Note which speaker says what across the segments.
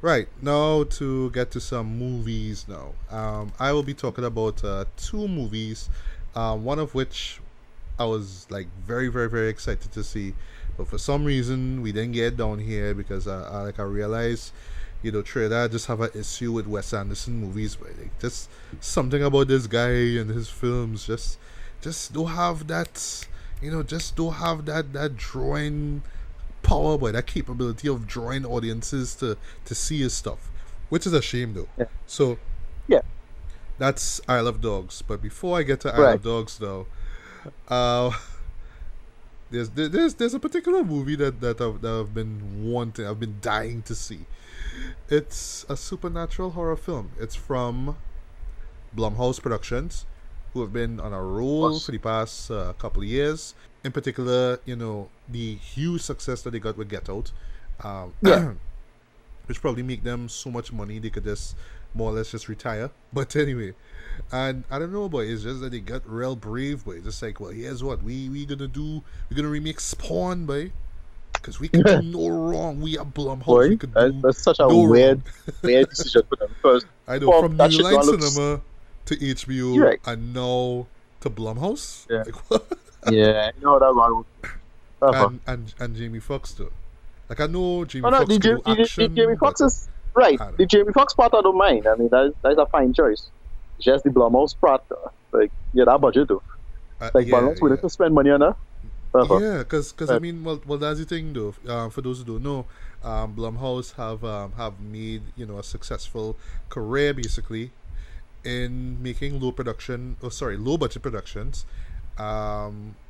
Speaker 1: Right, now to get to some movies now. I will be talking about two movies, one of which I was like very, very, very excited to see, but for some reason we didn't get down here because I realized, Trader just have an issue with Wes Anderson movies, but like, just something about this guy and his films just don't have that, just don't have that drawing power, but that capability of drawing audiences to see his stuff, which is a shame though.
Speaker 2: Yeah.
Speaker 1: So
Speaker 2: Yeah.
Speaker 1: that's Isle of Dogs. But before I get to Isle
Speaker 2: Right.
Speaker 1: of Dogs though, uh, there's a particular movie that I've been wanting, I've been dying to see. It's a supernatural horror film. It's from Blumhouse Productions, who have been on a roll
Speaker 2: Was.
Speaker 1: for the past couple of years. In particular, the huge success that they got with Get Out, um,
Speaker 2: Yeah.
Speaker 1: which probably make them so much money they could just more or less just retire. But anyway, and I don't know, but it's just that they got real brave, but it's just like, well, here's what we gonna do. We're gonna remake Spawn, boy, because we can do no wrong. We are Blumhouse. We
Speaker 2: Boy,
Speaker 1: could
Speaker 2: that's,
Speaker 1: do
Speaker 2: that's such a
Speaker 1: no
Speaker 2: weird,
Speaker 1: wrong.
Speaker 2: weird decision for them because
Speaker 1: I know,
Speaker 2: well,
Speaker 1: from
Speaker 2: that
Speaker 1: New
Speaker 2: shit
Speaker 1: Line
Speaker 2: don't look.
Speaker 1: Cinema to HBO
Speaker 2: Right.
Speaker 1: and now to Blumhouse.
Speaker 2: Yeah.
Speaker 1: Like what?
Speaker 2: Yeah. You know that one. Uh-huh.
Speaker 1: And Jamie Foxx too. Like I know
Speaker 2: Oh
Speaker 1: Jamie
Speaker 2: no,
Speaker 1: Foxx can do
Speaker 2: the Jamie
Speaker 1: action, but
Speaker 2: Foxx is right.
Speaker 1: I don't
Speaker 2: The
Speaker 1: know.
Speaker 2: Jamie Foxx part I don't mind. I mean that's a fine choice. It's just the Blumhouse part, like yeah, that budget too. Like
Speaker 1: Yeah,
Speaker 2: Blumhouse willing
Speaker 1: yeah.
Speaker 2: to spend money on that. Uh-huh.
Speaker 1: Yeah, because I
Speaker 2: Right.
Speaker 1: mean, well, that's the thing though. For those who don't know, Blumhouse have made a successful career basically in making low budget productions,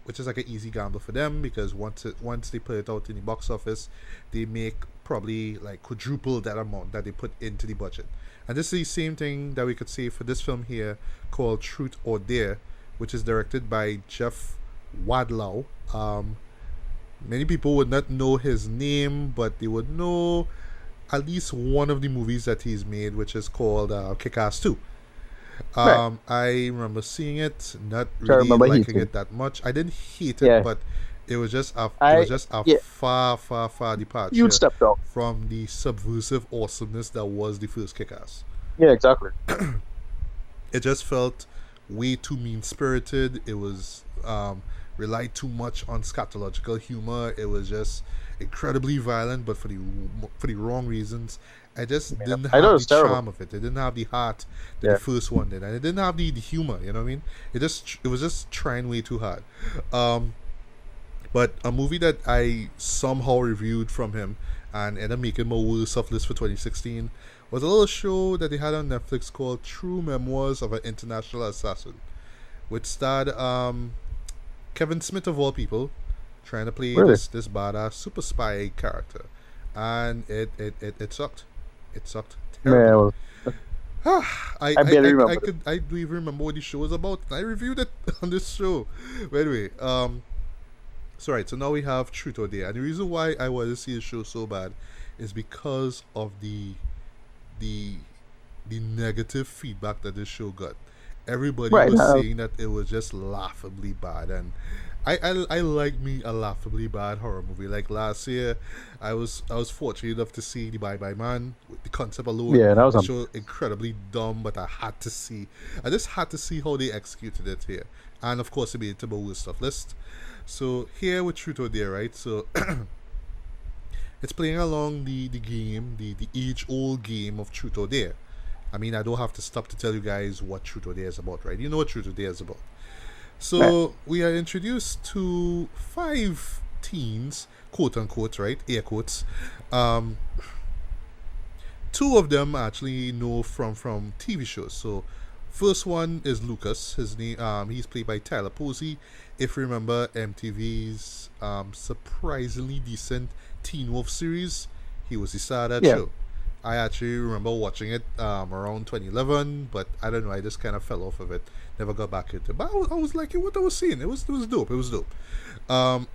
Speaker 1: which is like an easy gamble for them because once they put it out in the box office, they make probably like quadruple that amount that they put into the budget. And this is the same thing that we could say for this film here called Truth or Dare, which is directed by Jeff Wadlow. Many people would not know his name, but they would know at least one of the movies that he's made, which is called Kick-Ass 2.
Speaker 2: Right.
Speaker 1: I remember seeing it, not
Speaker 2: So I
Speaker 1: really
Speaker 2: remember
Speaker 1: liking
Speaker 2: hating.
Speaker 1: it that much. I didn't hate it,
Speaker 2: Yeah.
Speaker 1: but it was
Speaker 2: I
Speaker 1: just a
Speaker 2: yeah,
Speaker 1: far, far, far
Speaker 2: huge
Speaker 1: departure
Speaker 2: step down.
Speaker 1: from the subversive awesomeness that was the first Kick-Ass.
Speaker 2: Yeah, exactly.
Speaker 1: It just felt way too mean spirited. It was relied too much on scatological humor. It was just incredibly violent, but for the wrong reasons. I just
Speaker 2: I mean,
Speaker 1: didn't
Speaker 2: I know
Speaker 1: have the
Speaker 2: it's terrible.
Speaker 1: charm of it. It didn't have the heart that the
Speaker 2: Yeah.
Speaker 1: first one did, and it didn't have the humor. You know what I mean? It was just trying way too hard. Um, but a movie that I somehow reviewed from him and ended up making my worst of list for 2016 was a little show that they had on Netflix called True Memoirs of an International Assassin, which starred Kevin Smith of all people trying to play
Speaker 2: Really?
Speaker 1: this badass super spy character, and it sucked. It sucked
Speaker 2: Man,
Speaker 1: terribly.
Speaker 2: well, I barely remember it.
Speaker 1: I do even remember what the show was about. I reviewed it on this show. But anyway, so right, so now we have Truth or Dare, and the reason why I wanted to see the show so bad is because of the the negative feedback that this show got. Everybody
Speaker 2: Right.
Speaker 1: was saying that it was just laughably bad, and I like me a laughably bad horror movie. Like last year, I was fortunate enough to see the Bye Bye Man. With the concept alone,
Speaker 2: Yeah, that was
Speaker 1: the show incredibly dumb, but I had to see. I just had to see how they executed it here, and of course, it made it to my worst stuff list. So here with Truth or Dare, right? So it's playing along the game, the age old game of Truth or Dare. I mean, I don't have to stop to tell you guys what Truth or Dare is about, right? You know what Truth or Dare is about.
Speaker 2: right.
Speaker 1: So we are introduced to five teens, quote unquote, right? Air quotes. Um, two of them actually know from TV shows. So first one is Lucas. His name he's played by Tyler Posey. If you remember MTV's surprisingly decent Teen Wolf series, he was the star of that
Speaker 2: Yeah.
Speaker 1: show. I actually remember watching it around 2011, but I don't know. I just kind of fell off of it. Never got back into it. But I was liking what I was seeing. It was dope. It was dope. Um,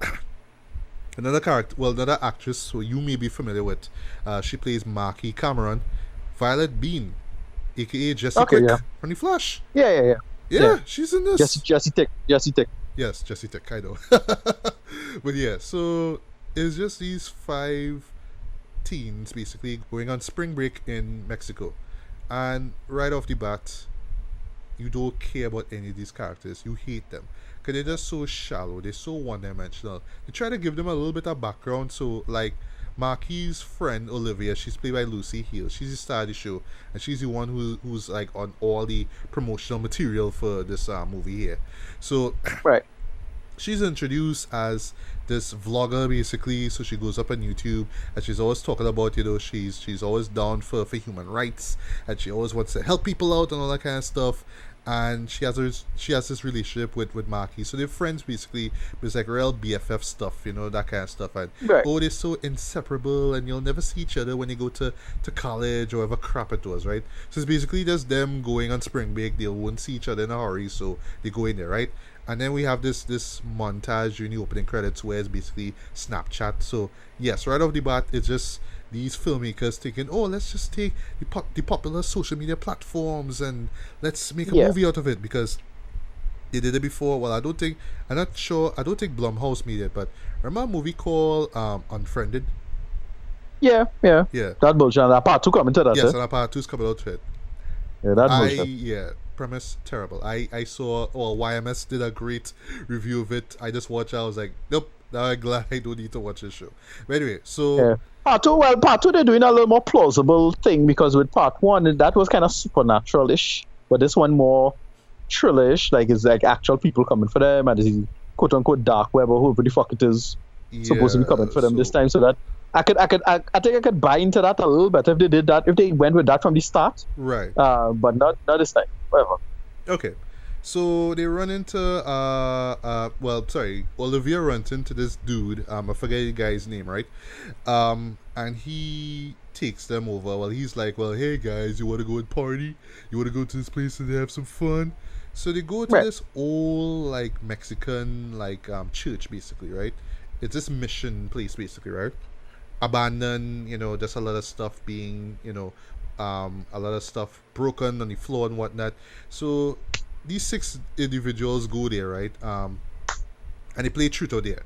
Speaker 1: another character, well, another actress who you may be familiar with. She plays Marky Cameron, Violet Bean, aka Jesse
Speaker 2: Okay,
Speaker 1: Quick
Speaker 2: yeah.
Speaker 1: from The Flash.
Speaker 2: Yeah, yeah, yeah.
Speaker 1: Yeah,
Speaker 2: Yeah.
Speaker 1: she's in
Speaker 2: Jesse
Speaker 1: this.
Speaker 2: Jesse Tick. Jesse Tick.
Speaker 1: Yes, Jesse Tech, I know. But yeah, so it's just these five teens basically going on spring break in Mexico, and right off the bat, you don't care about any of these characters. You hate them because they're just so shallow. They're so one-dimensional. They try to give them a little bit of background. So, like Marky's friend Olivia, she's played by Lucy Hale. She's the star of the show, and she's the one who's like on all the promotional material for this movie here. So
Speaker 2: Right.
Speaker 1: she's introduced as this vlogger basically. So she goes up on YouTube and she's always talking about, she's always down for human rights, and she always wants to help people out and all that kind of stuff. And she has this relationship with Marky, so they're friends basically. But it's like real BFF stuff, that kind of stuff. And
Speaker 2: Right.
Speaker 1: oh, they're so inseparable, and you'll never see each other when you go to college or whatever crap it was, right? So it's basically just them going on spring break. They won't see each other in a hurry, so they go in there, right? And then we have this montage during the opening credits where it's basically Snapchat. So yes, right off the bat, it's just these filmmakers thinking, oh, let's just take the popular social media platforms and let's make a
Speaker 2: Yeah.
Speaker 1: movie out of it, because they did it before. Well, I'm not sure. I don't think Blumhouse made it, but remember a movie called Unfriended?
Speaker 2: Yeah.
Speaker 1: Yeah.
Speaker 2: That bullshit. That part two coming to that.
Speaker 1: Yes,
Speaker 2: eh?
Speaker 1: and part two's coming out to it.
Speaker 2: Yeah, that bullshit.
Speaker 1: Yeah, premise terrible. I saw, YMS did a great review of it. I just watched. I was like, nope. Now I'm glad I don't need to watch this show. But anyway, so
Speaker 2: Yeah. Part two, they're doing a little more plausible thing, because with part one, that was kind of supernatural-ish, but this one more thriller-ish, like it's like actual people coming for them, and it's quote-unquote dark web or whoever the fuck it is supposed to be coming for them this time. So that I think I could buy into that a little bit if they did that, if they went with that from the start.
Speaker 1: Right.
Speaker 2: But not this time. Whatever.
Speaker 1: Okay. So they run into Olivia runs into this dude, I forget the guy's name, right? And he takes them over. Well, he's like, well, hey guys, you want to go and party? You want to go to this place and have some fun? So they go to
Speaker 2: Right.
Speaker 1: this old like Mexican church basically, right? It's this mission place basically, right? Abandoned, just a lot of stuff being, a lot of stuff broken on the floor and whatnot. So these 6 individuals go there, right? And they play truth or dare,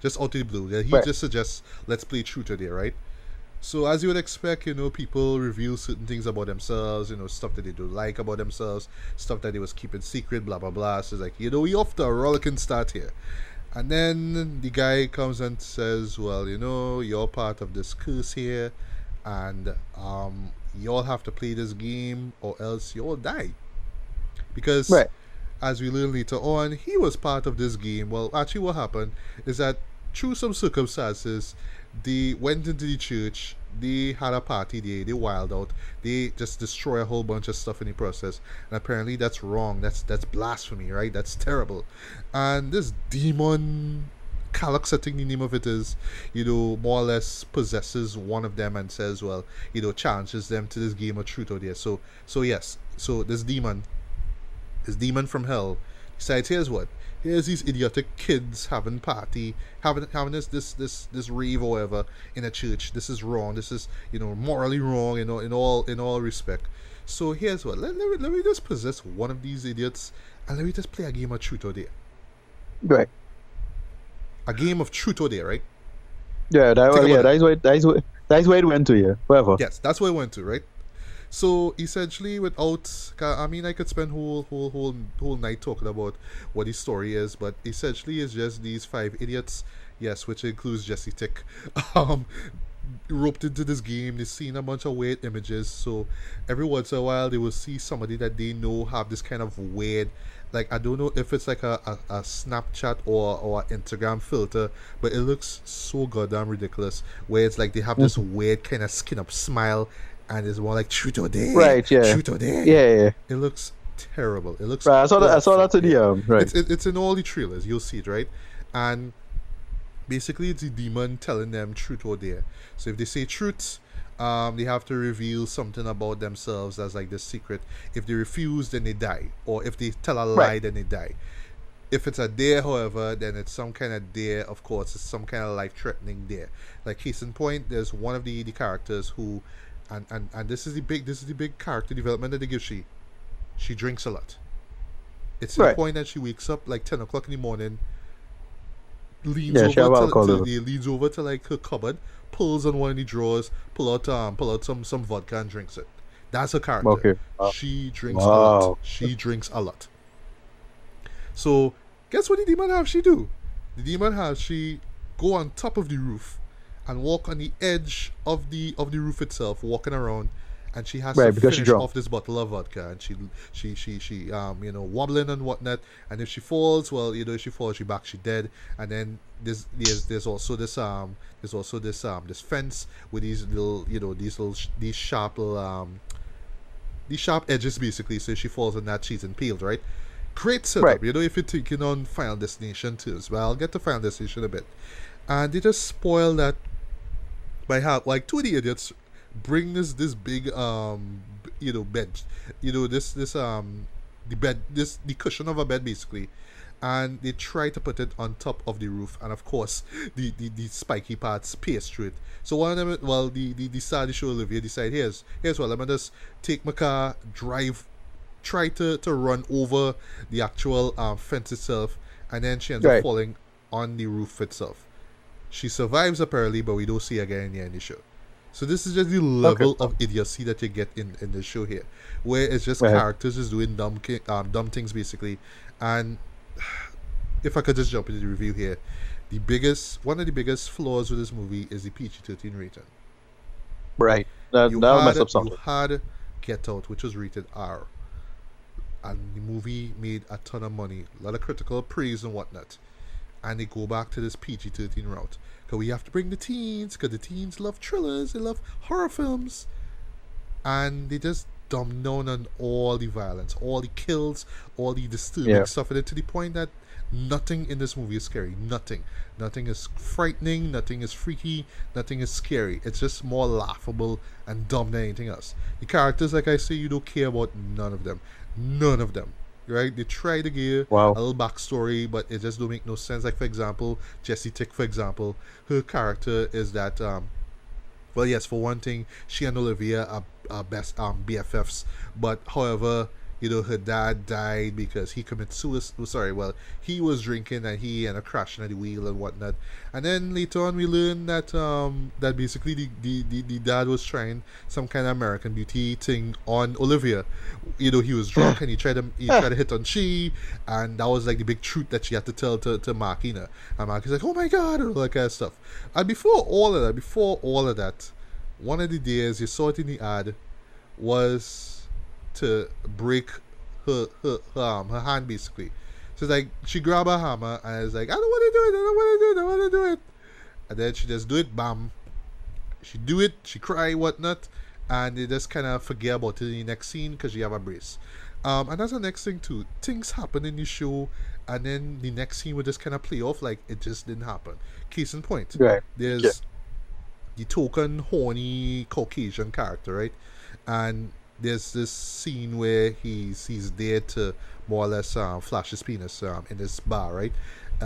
Speaker 1: just out of the blue. He
Speaker 2: Right.
Speaker 1: just suggests, let's play truth or dare, right? So as you would expect, people reveal certain things about themselves, stuff that they don't like about themselves, stuff that they was keeping secret, blah blah blah. So it's like, we off to a rollicking start here. And then the guy comes and says, well, you're part of this curse here, and you all have to play this game or else you all die. Because
Speaker 2: Right.
Speaker 1: as we learn later on, he was part of this game. Well, actually what happened is that through some circumstances, they went into the church, they had a party there, they wild out, they just destroy a whole bunch of stuff in the process. And apparently that's wrong. That's blasphemy, right? That's terrible. And this demon, Kalak, I think the name of it is, more or less possesses one of them and says, well, challenges them to this game of truth or dare. So yes, so this demon from hell decides, here's these idiotic kids having this rave or whatever in a church. This is wrong. This is morally wrong, in all respect. So here's what, let me just possess one of these idiots and let me just play a game of truth or dare.
Speaker 2: Right.
Speaker 1: A game of truth or dare, right?
Speaker 2: Yeah.
Speaker 1: Think about it.
Speaker 2: That's where it went to. Yeah. Whatever.
Speaker 1: Yes, that's where I went to, right? So essentially, I could spend whole night talking about what his story is, but essentially it's just these 5 idiots, yes, which includes Jesse Tick, roped into this game. They've seen a bunch of weird images, so every once in a while they will see somebody that they know have this kind of weird, like, I don't know if it's like a Snapchat or an Instagram filter, but it looks so goddamn ridiculous, where it's like they have this weird kind of skin up smile, and it's more like truth or dare.
Speaker 2: Right. Yeah.
Speaker 1: Truth or dare.
Speaker 2: Yeah.
Speaker 1: It looks terrible. It looks
Speaker 2: Right. I saw that in the right.
Speaker 1: It's in all the trailers. You'll see it, right? And basically it's the demon telling them truth or dare. So if they say truth, they have to reveal something about themselves as like the secret. If they refuse, then they die. Or if they tell a lie,
Speaker 2: Right.
Speaker 1: then they die. If it's a dare, however, then it's some kind of dare. Of course, it's some kind of life-threatening dare. Like case in point, there's one of the characters who, and this is the big character development that they give. She drinks a lot. It's to the
Speaker 2: Right.
Speaker 1: point that she wakes up like 10 o'clock in the morning, leans
Speaker 2: Yeah, she have
Speaker 1: over
Speaker 2: alcoholism.
Speaker 1: he leans over to like her cupboard, pulls on one of the drawers, pull out some vodka and drinks it. That's her character.
Speaker 2: Okay.
Speaker 1: She drinks a lot.
Speaker 2: Wow.
Speaker 1: She drinks a lot. So guess what the demon have she do? The demon has she go on top of the roof and walk on the edge of the roof itself, walking around, and she has to
Speaker 2: Right, because she
Speaker 1: finish
Speaker 2: drunk.
Speaker 1: off this bottle of vodka, and she wobbling and whatnot, and if she falls, well, if she falls, she dead, and then there's also this fence with these little these sharp little these sharp edges basically, so if she falls on that she's impaled, right? Great setup,
Speaker 2: Right.
Speaker 1: if you're thinking on Final Destination too as well. I'll get to Final Destination a bit. And they just spoil that by how like two of the idiots bring this big bed, the bed, the cushion of a bed basically, and they try to put it on top of the roof, and of course the spiky parts pierce through it. So one of them, well, the star of the show, Olivia, decide, here's what, let me just take my car, drive, try to run over the actual fence itself, and then she ends up
Speaker 2: Right.
Speaker 1: falling on the roof itself. She survives apparently, but we don't see her again in the show. So this is just the level of idiocy that you get in the show here, where it's just
Speaker 2: Right.
Speaker 1: characters just doing dumb things basically. And if I could just jump into the review here, one of the biggest flaws with this movie is the PG-13 rating.
Speaker 2: Right. That'll mess up something.
Speaker 1: You had Get Out, which was rated R, and the movie made a ton of money, a lot of critical praise and whatnot, and they go back to this PG-13 route because we have to bring the teens, because the teens love thrillers, they love horror films, and they just dumb down on all the violence, all the kills, all the disturbing stuff in it, to the point that nothing in this movie is scary. Nothing is frightening, nothing is freaky, nothing is scary. It's just more laughable and dumb than anything else. The characters, like I say, you don't care about none of them. Right? They try to give
Speaker 2: Wow.
Speaker 1: a little backstory, but it just don't make no sense. Like, for example, Jessie Tick, for example, her character is that well, yes, for one thing, she and Olivia are best BFFs, but however, her dad died because he committed suicide. Sorry, well, he was drinking and he ended up crashing at the wheel and whatnot. And then later on, we learned that that basically the dad was trying some kind of American Beauty thing on Olivia. He was drunk and he tried to hit on she, and that was like the big truth that she had to tell to Markina. And Mark is like, oh my god, and all that kind of stuff. And before all of that, one of the days you saw it in the ad was to break her hand basically. So it's like she grabbed a hammer and it's like, I don't want to do it. And then she just do it, bam. She do it, she cry, whatnot, and they just kind of forget about it in the next scene because she have a brace. And that's the next thing too. Things happen in the show, and then the next scene would just kind of play off like it just didn't happen. Case in point,
Speaker 2: Right.
Speaker 1: there's the token horny Caucasian character, right? And there's this scene where he's there to more or less flash his penis in this bar, right?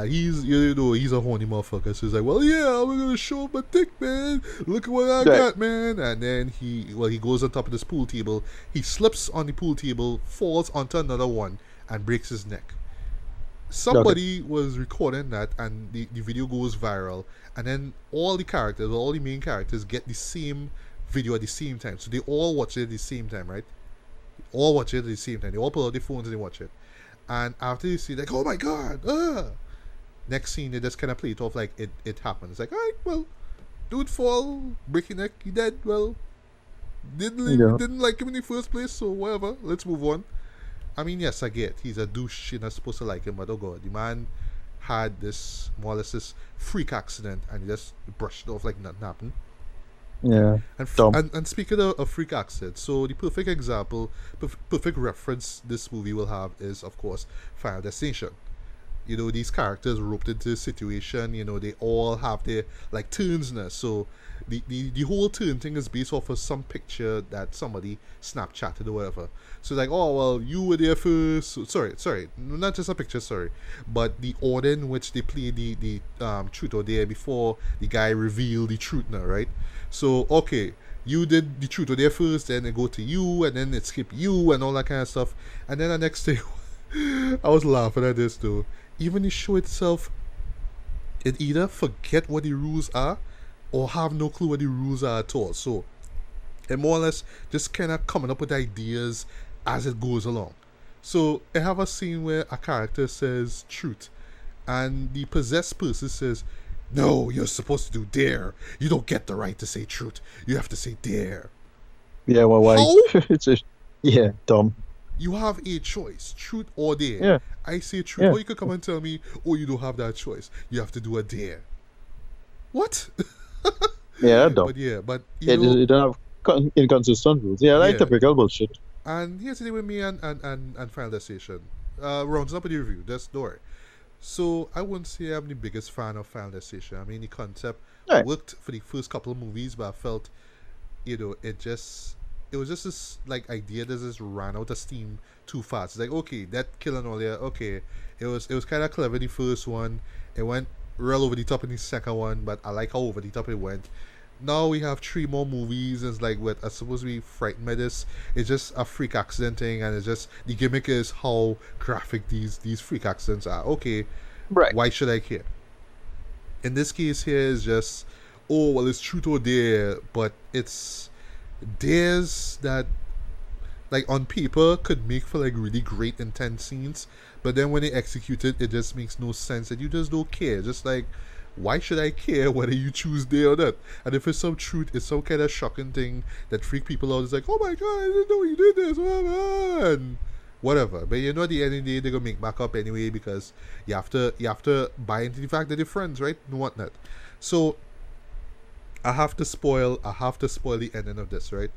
Speaker 1: He's a horny motherfucker, so he's like, well, yeah, I'm gonna show my dick, man. Look at what I got, man. And then he goes on top of this pool table. He slips on the pool table, falls onto another one, and breaks his neck. Somebody was recording that, and the video goes viral, and then all the main characters get the same video at the same time, so they all watch it at the same time, right? All watch it at the same time. They all pull out their phones and they watch it, and after you see like, oh my god, next scene they just kind of play it off like it happened. It's like, alright, well, dude fall, break your neck, he dead. Well, didn't like him in the first place, so whatever, let's move on. I mean, yes, I get he's a douche, you're not supposed to like him, but oh god, the man had this more or less this freak accident and he just brushed it off like nothing happened.
Speaker 2: Yeah.
Speaker 1: And speaking of freak accidents, so the perfect example, perfect reference this movie will have is, of course, Final Destination. These characters roped into the situation, they all have their like turns now. So the whole turn thing is based off of some picture that somebody Snapchatted or whatever. So like, oh well, you were there first. So, sorry, not just a picture, sorry, but the order in which they play the truth or dare before the guy revealed the truth now, right? So okay, you did the truth or dare first, then it go to you, and then it skip you and all that kind of stuff, and then the next thing, I was laughing at this too. Even the show itself it either forget what the rules are or have no clue what the rules are at all. So it more or less just kind of coming up with ideas as it goes along. So I have a scene where a character says truth, and the possessed person says, "No, you're supposed to do dare. You don't get the right to say truth. You have to say dare."
Speaker 2: Yeah, well, why?
Speaker 1: How?
Speaker 2: It's just, yeah, dumb.
Speaker 1: You have a choice, truth or dare.
Speaker 2: Yeah,
Speaker 1: I say truth,
Speaker 2: yeah,
Speaker 1: or you could come and tell me, "Oh, you don't have that choice. You have to do a dare." What?
Speaker 2: yeah, dumb.
Speaker 1: But yeah, but
Speaker 2: Yeah, you don't have inconsistent rules. Yeah, like
Speaker 1: yeah.
Speaker 2: typical bullshit.
Speaker 1: And here's the thing with me and Final Destination. Rounds up with the review. Just don't worry. So I wouldn't say I'm the biggest fan of Final Destination. I mean, the concept
Speaker 2: Right,
Speaker 1: worked for the first couple of movies, but I felt, it was just this like idea that just ran out of steam too fast. It's like, okay, that killing all there, okay, it was kind of clever the first one. It went real over the top in the second one, but I like how over the top it went. Now we have three more movies. It's like what I supposed to be frightened by this. It's just a freak accident thing, and it's just the gimmick is how graphic these freak accidents are. Okay,
Speaker 2: right.
Speaker 1: why should I care? In this case here is just, oh well, it's truth or dare, but it's dares that like on paper could make for like really great intense scenes, but then when they execute it, it just makes no sense, and you just don't care. Just like, why should I care whether you choose day or not? And if it's some truth, it's some kind of shocking thing that freak people out. It's like, oh my god, I didn't know you did this, man. Whatever. But you know, at the end of the day, they're gonna make back up anyway because you have to buy into the fact that they're friends, right? And whatnot. So I have to spoil the ending of this, right?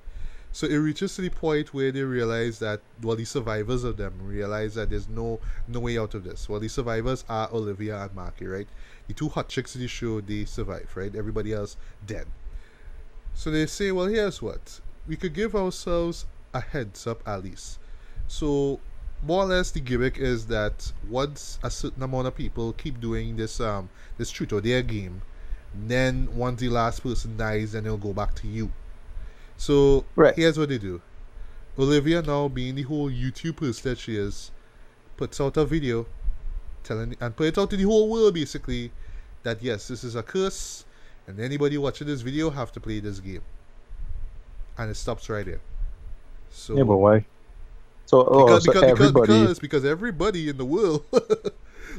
Speaker 1: So it reaches to the point where they realize that, well, the survivors of them realize that there's no way out of this. Well, the survivors are Olivia and Marky, right? The two hot chicks in the show, they survive, right? Everybody else dead. So they say, well, here's what we could give ourselves a heads up at least. So more or less, the gimmick is that once a certain amount of people keep doing this truth or dare game, then once the last person dies, then it'll go back to you. So
Speaker 2: Right.
Speaker 1: here's what they do. Olivia, now being the whole YouTube person that she is, puts out a video telling and put it out to the whole world basically that yes, this is a curse, and anybody watching this video have to play this game, and it stops right there.
Speaker 2: Yeah, but
Speaker 1: So
Speaker 2: why? So, oh,
Speaker 1: because
Speaker 2: so
Speaker 1: because because
Speaker 2: everybody
Speaker 1: because because everybody in the world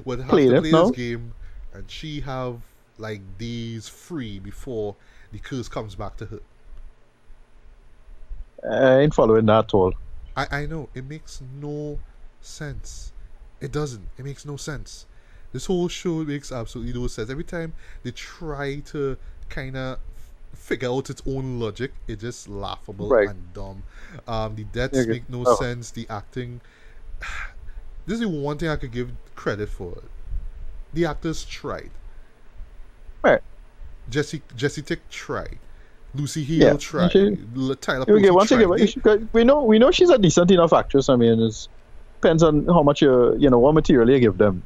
Speaker 1: would have
Speaker 2: played
Speaker 1: to
Speaker 2: it
Speaker 1: play this
Speaker 2: now?
Speaker 1: game, and she have like days free before the curse comes back to her.
Speaker 2: I ain't following that at all.
Speaker 1: I know it makes no sense. It doesn't. It makes no sense. This whole show makes absolutely no sense. Every time they try to kind of figure out its own logic, it's just laughable
Speaker 2: Right.
Speaker 1: and dumb. The deaths
Speaker 2: Okay.
Speaker 1: make no
Speaker 2: Oh,
Speaker 1: sense. The acting. This is the one thing I could give credit for. The actors tried.
Speaker 2: right.
Speaker 1: Jesse Tick tried. Lucy
Speaker 2: Yeah.
Speaker 1: Hale
Speaker 2: And she,
Speaker 1: tried. Tyler
Speaker 2: okay,
Speaker 1: Posey
Speaker 2: once again,
Speaker 1: tried.
Speaker 2: we know she's a decent enough actress. I mean, it depends on how much what material you give them.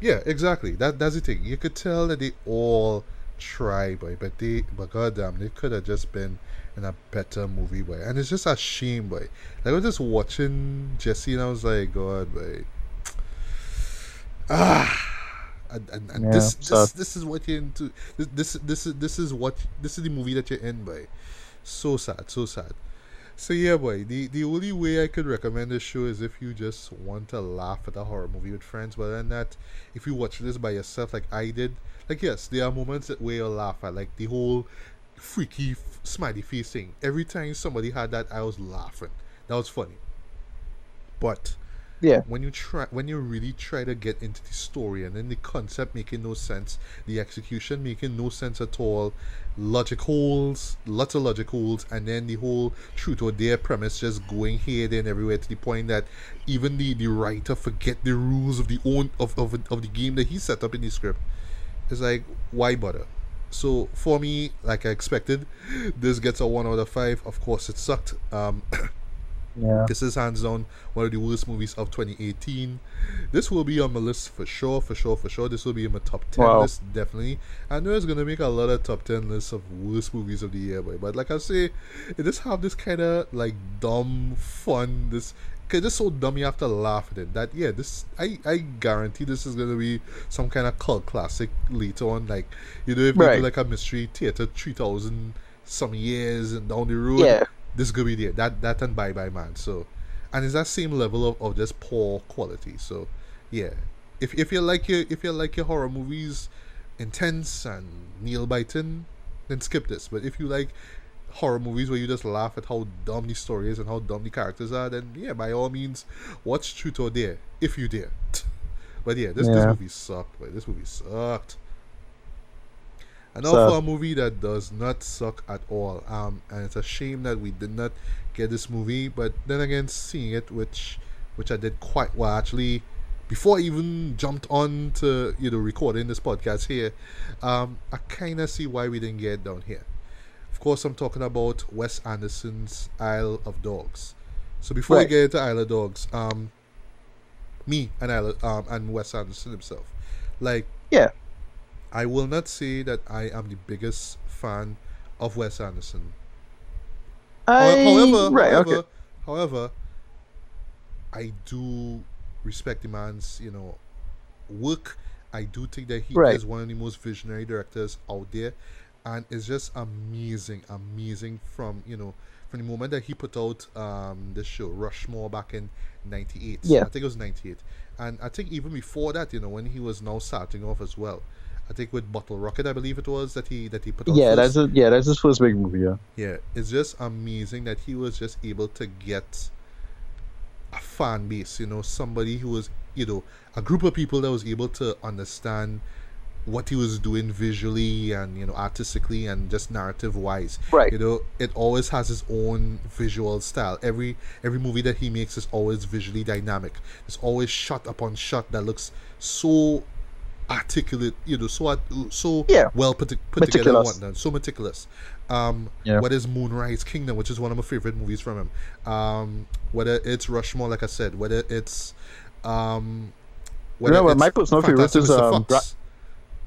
Speaker 1: Yeah, exactly. That's the thing. You could tell that they all try, boy, but goddamn, they could have just been in a better movie, boy. And it's just a shame, boy. Like I was just watching Jesse, and I was like, God, boy, ah. And
Speaker 2: Yeah. So
Speaker 1: this is what you're into. This is the movie that you're in, boy. So sad, so sad. So yeah, boy. The only way I could recommend this show is if you just want to laugh at a horror movie with friends. But then that, if you watch this by yourself, like I did, like yes, there are moments that where you'll laugh at, like the whole freaky smiley face thing. Every time somebody had that, I was laughing. That was funny. But
Speaker 2: yeah.
Speaker 1: when you really try to get into the story and then the concept making no sense, the execution making no sense at all, logic holes, lots of logic holes, and then the whole truth or dare premise just going here there and everywhere to the point that even the writer forget the rules of the own of the game that he set up in the script. It's like, why bother? So for me, like I expected, this gets a 1 out of 5. Of course it sucked.
Speaker 2: Yeah.
Speaker 1: This is hands down one of the worst movies of 2018. This will be on my list for sure, for sure, for sure. This will be in my top 10
Speaker 2: Wow.
Speaker 1: list, definitely. I know it's going to make a lot of top 10 lists of worst movies of the year, but like I say, it just have this kind of like dumb fun, this cause it's so dumb you have to laugh at it. That yeah, this I guarantee this is gonna be some kind of cult classic later on. Like if they
Speaker 2: Right.
Speaker 1: do like a mystery theater 3000 some years and down the road,
Speaker 2: Yeah.
Speaker 1: this gonna be there. That and Bye Bye Man. So, and it's that same level of just poor quality. So, yeah. If you like your horror movies intense and nail biting, then skip this. But if you like horror movies where you just laugh at how dumb the story is and how dumb the characters are, then yeah, by all means, watch Truth or Dare if you dare. But yeah, this
Speaker 2: Yeah.
Speaker 1: movie sucked. Boy. This movie sucked. And now
Speaker 2: So-
Speaker 1: for a movie that does not suck at all. And it's a shame that we did not get this movie. But then again, seeing it, which I did quite well actually, before I even jumped on to recording this podcast here, I kind of see why we didn't get it down here. Of course, I'm talking about Wes Anderson's Isle of Dogs. So before we
Speaker 2: Right.
Speaker 1: get into Isle of Dogs, me and Wes Anderson himself, like.
Speaker 2: Yeah.
Speaker 1: I will not say that I am the biggest fan of Wes Anderson. However, I do respect the man's, work. I do think that he
Speaker 2: Right.
Speaker 1: is one of the most visionary directors out there, and it's just amazing from the moment that he put out this show Rushmore back in '98.
Speaker 2: Yeah.
Speaker 1: I think it was '98, and I think even before that, when he was now starting off as well. I think with Bottle Rocket, I believe it was that he put out.
Speaker 2: Yeah,
Speaker 1: first.
Speaker 2: that's his first big movie. Yeah.
Speaker 1: Yeah, it's just amazing that he was just able to get a fan base, somebody who was, a group of people that was able to understand what he was doing visually and, artistically and just narrative wise.
Speaker 2: Right.
Speaker 1: It always has its own visual style. Every movie that he makes is always visually dynamic. It's always shot upon shot that looks so articulate, so
Speaker 2: Yeah.
Speaker 1: well put together and
Speaker 2: Meticulous.
Speaker 1: whatnot, so meticulous.
Speaker 2: Yeah.
Speaker 1: Whether it's Moonrise Kingdom, which is one of my favorite movies from him, whether it's Rushmore, like I said, whether it's
Speaker 2: No, but my personal favorite
Speaker 1: Fantastic
Speaker 2: is
Speaker 1: Mr. Fox.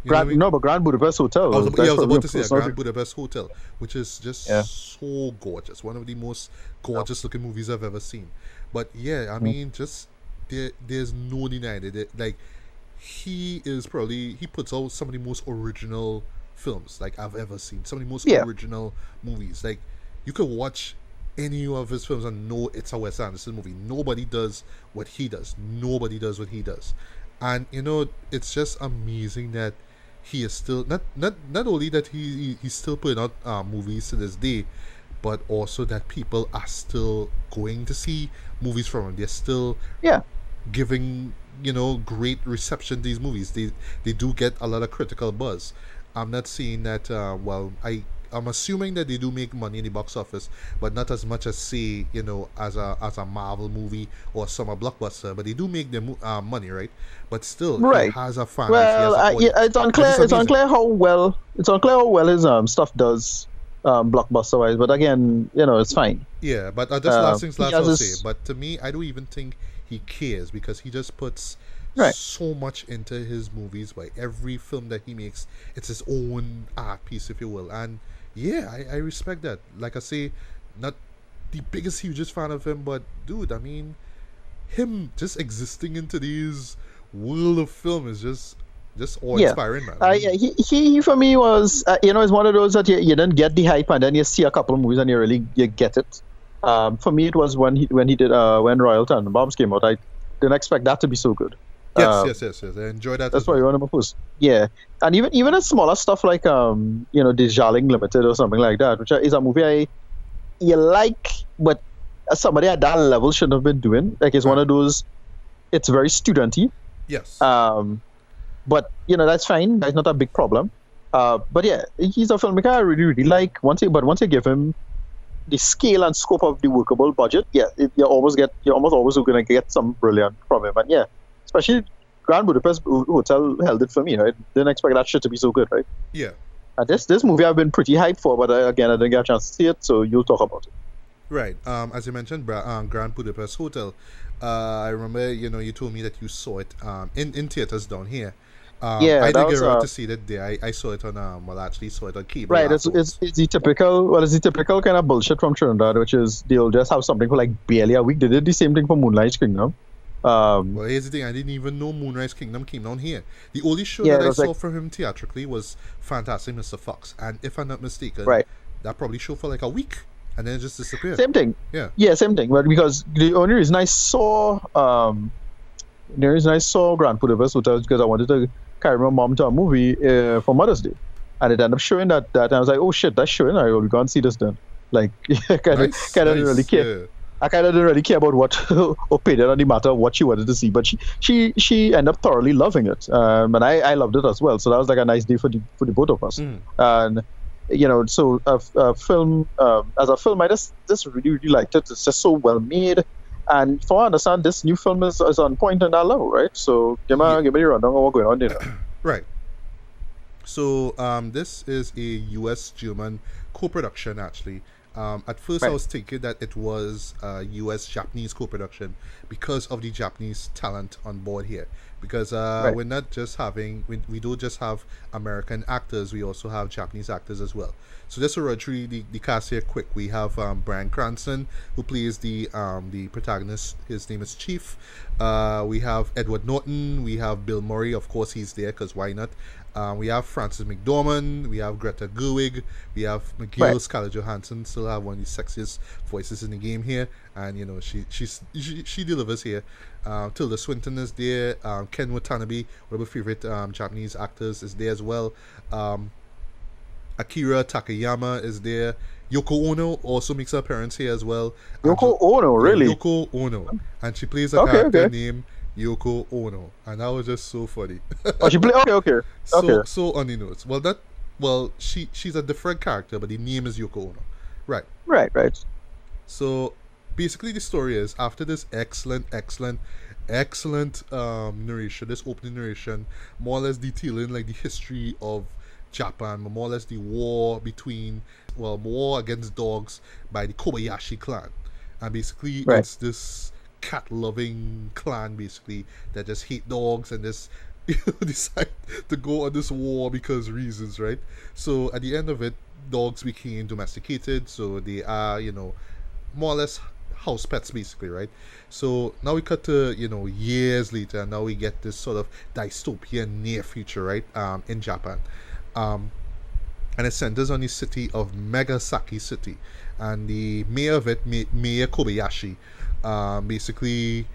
Speaker 1: You know what I mean?
Speaker 2: No, but Grand Budapest Hotel.
Speaker 1: I was
Speaker 2: That's
Speaker 1: about
Speaker 2: probably
Speaker 1: to say
Speaker 2: my personal
Speaker 1: Grand Budapest Hotel, which is just
Speaker 2: Yeah.
Speaker 1: so gorgeous. One of the most gorgeous looking movies I've ever seen. But yeah, I mean, just there's no denying it. Like, he puts out some of the most original films like I've ever seen. Some of the most
Speaker 2: Yeah.
Speaker 1: original movies. Like, you could watch any of his films and know it's a Wes Anderson movie. Nobody does what he does. And it's just amazing that he is still not only that he's still putting out movies to this day, but also that people are still going to see movies from him. They're still
Speaker 2: Yeah.
Speaker 1: giving great reception to these movies. They do get a lot of critical buzz. I'm not saying that I'm assuming that they do make money in the box office, but not as much as say as a Marvel movie or summer blockbuster. But they do make their money, right? But still,
Speaker 2: Right.
Speaker 1: he has a fan base, he
Speaker 2: Well,
Speaker 1: has an audience.
Speaker 2: it's unclear.
Speaker 1: And
Speaker 2: It's
Speaker 1: amazing.
Speaker 2: unclear how well his stuff does blockbuster wise. But again, it's fine.
Speaker 1: Yeah, but just last things
Speaker 2: he
Speaker 1: last
Speaker 2: has
Speaker 1: I'll
Speaker 2: his-
Speaker 1: say. But to me, I don't even think he cares because he just puts
Speaker 2: Right.
Speaker 1: so much into his movies. By every film that he makes, it's his own art piece, if you will. And yeah, I respect that. Like I say, not the biggest, hugest fan of him, but dude, I mean, him just existing in today's world of film is just awe-inspiring, man.
Speaker 2: Yeah, he for me was it's one of those that you didn't get the hype and then you see a couple of movies and you get it. For me, it was when he did when Royal Tenenbaums came out. I didn't expect that to be so good.
Speaker 1: Yes. I enjoy that.
Speaker 2: That's
Speaker 1: as
Speaker 2: probably
Speaker 1: well.
Speaker 2: one of my first. Yeah, and even a smaller stuff like Dejaling Limited or something like that, which is a movie you like, but somebody at that level shouldn't have been doing. Like, it's one of those. It's very studenty.
Speaker 1: Yes.
Speaker 2: But that's fine. That's not a big problem. But yeah, he's a filmmaker I really, really like. Once you give him the scale and scope of the workable budget, you're almost always going to get something brilliant from him. And yeah, especially Grand Budapest Hotel held it for me. Right? Didn't expect that shit to be so good, right?
Speaker 1: Yeah.
Speaker 2: This movie I've been pretty hyped for, but again, I didn't get a chance to see it, so you'll talk about it.
Speaker 1: Right. As you mentioned, Grand Budapest Hotel. I remember, you told me that you saw it in theaters down here.
Speaker 2: Yeah,
Speaker 1: I
Speaker 2: that
Speaker 1: didn't get
Speaker 2: was
Speaker 1: around to see it there. I saw it on well, actually saw it on cable
Speaker 2: right.
Speaker 1: afterwards.
Speaker 2: It's the typical, well, it's the typical kind of bullshit from Trinidad, which is they'll just have something for like barely a week. They did the same thing for Moonlight Kingdom. Um,
Speaker 1: Well, here's the thing. I didn't even know Moonrise Kingdom came down here. The only show
Speaker 2: yeah,
Speaker 1: that
Speaker 2: it
Speaker 1: I
Speaker 2: was like
Speaker 1: saw from him theatrically was Fantastic Mr. Fox, and if I'm not mistaken,
Speaker 2: right.
Speaker 1: that probably showed for like a week, and then it just disappeared.
Speaker 2: Same thing.
Speaker 1: Yeah.
Speaker 2: Yeah, same thing. But because the reason I saw Grand Budapest Hotel was because I wanted to carry my mom to a movie for Mother's Day, and it ended up showing that, and I was like, oh shit, that's showing. I will go and see this then. Like,
Speaker 1: Nice.
Speaker 2: kind of didn't really
Speaker 1: Nice.
Speaker 2: care.
Speaker 1: Yeah.
Speaker 2: I kind of didn't really care about what opinion on the matter of what she wanted to see, but she ended up thoroughly loving it, and I loved it as well. So that was like a nice day for the both of us.
Speaker 1: Mm.
Speaker 2: And so a film as a film, I just really really liked it. It's just so well made, and from what I understand, this new film is on point on that level, right? So
Speaker 1: Yeah.
Speaker 2: give me the rundown on what's going on there.
Speaker 1: Right. So this is a U.S. German co-production actually. At first, I
Speaker 2: Right,
Speaker 1: was thinking that it was a U.S. Japanese co-production because of the Japanese talent on board here. Because
Speaker 2: right,
Speaker 1: we're not just having we don't just have American actors, we also have Japanese actors as well. So just to run through the cast here quick, we have Bryan Cranston who plays the protagonist. His name is Chief. We have Edward Norton. We have Bill Murray. Of course, he's there because why not? We have Frances McDormand. We have Greta Gerwig. We have
Speaker 2: right.
Speaker 1: McGill. Scarlett Johansson still have one of the sexiest voices in the game here, and she delivers here. Tilda Swinton is there. Ken Watanabe, one of my favorite Japanese actors, is there as well. Um, Akira Takayama is there. Yoko Ono also makes her appearance here as well.
Speaker 2: Yoko Ono,
Speaker 1: Yeah,
Speaker 2: really?
Speaker 1: Yoko Ono, and she plays a
Speaker 2: Okay,
Speaker 1: character
Speaker 2: okay.
Speaker 1: named Yoko Ono, and that was just so funny.
Speaker 2: Oh, she play. Okay, okay, okay.
Speaker 1: So on the notes. She's a different character, but the name is Yoko Ono. Right.
Speaker 2: Right, right.
Speaker 1: So basically the story is after this excellent narration, this opening narration, more or less detailing like the history of Japan, more or less the war against dogs by the Kobayashi clan. And basically
Speaker 2: Right.
Speaker 1: it's this cat loving clan basically that just hate dogs and just decide to go on this war because reasons, right? So at the end of it, dogs became domesticated, so they are, more or less house pets basically, right? So now we cut to, years later, and now we get this sort of dystopian near future, right? In Japan. Um, and it centers on the city of Megasaki City, and the mayor of it, Mayor Kobayashi, basically,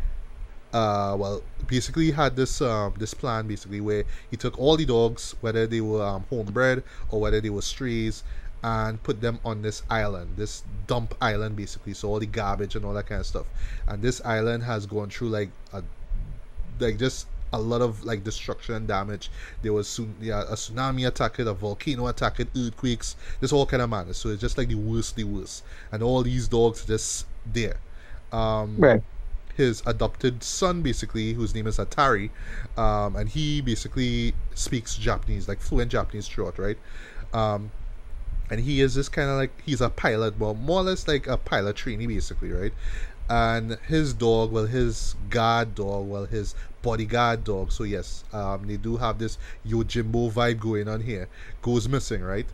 Speaker 1: basically had this plan basically where he took all the dogs, whether they were homebred or whether they were strays, and put them on this island, this dump island basically. So all the garbage and all that kind of stuff. And this island has gone through just a lot of like destruction and damage. There was a tsunami attacked it, a volcano attacked it, earthquakes, this all kind of madness. So it's just like the worst. And all these dogs are just there. Um,
Speaker 2: Right.
Speaker 1: his adopted son basically, whose name is Atari, and he basically speaks Japanese, like fluent Japanese throughout, right? Um, and he is this kind of like he's a pilot, well, more or less like a pilot trainee basically, right? And his dog, well, his guard dog, well, his bodyguard dog. So yes, they do have this Yojimbo vibe going on here. Goes missing, right?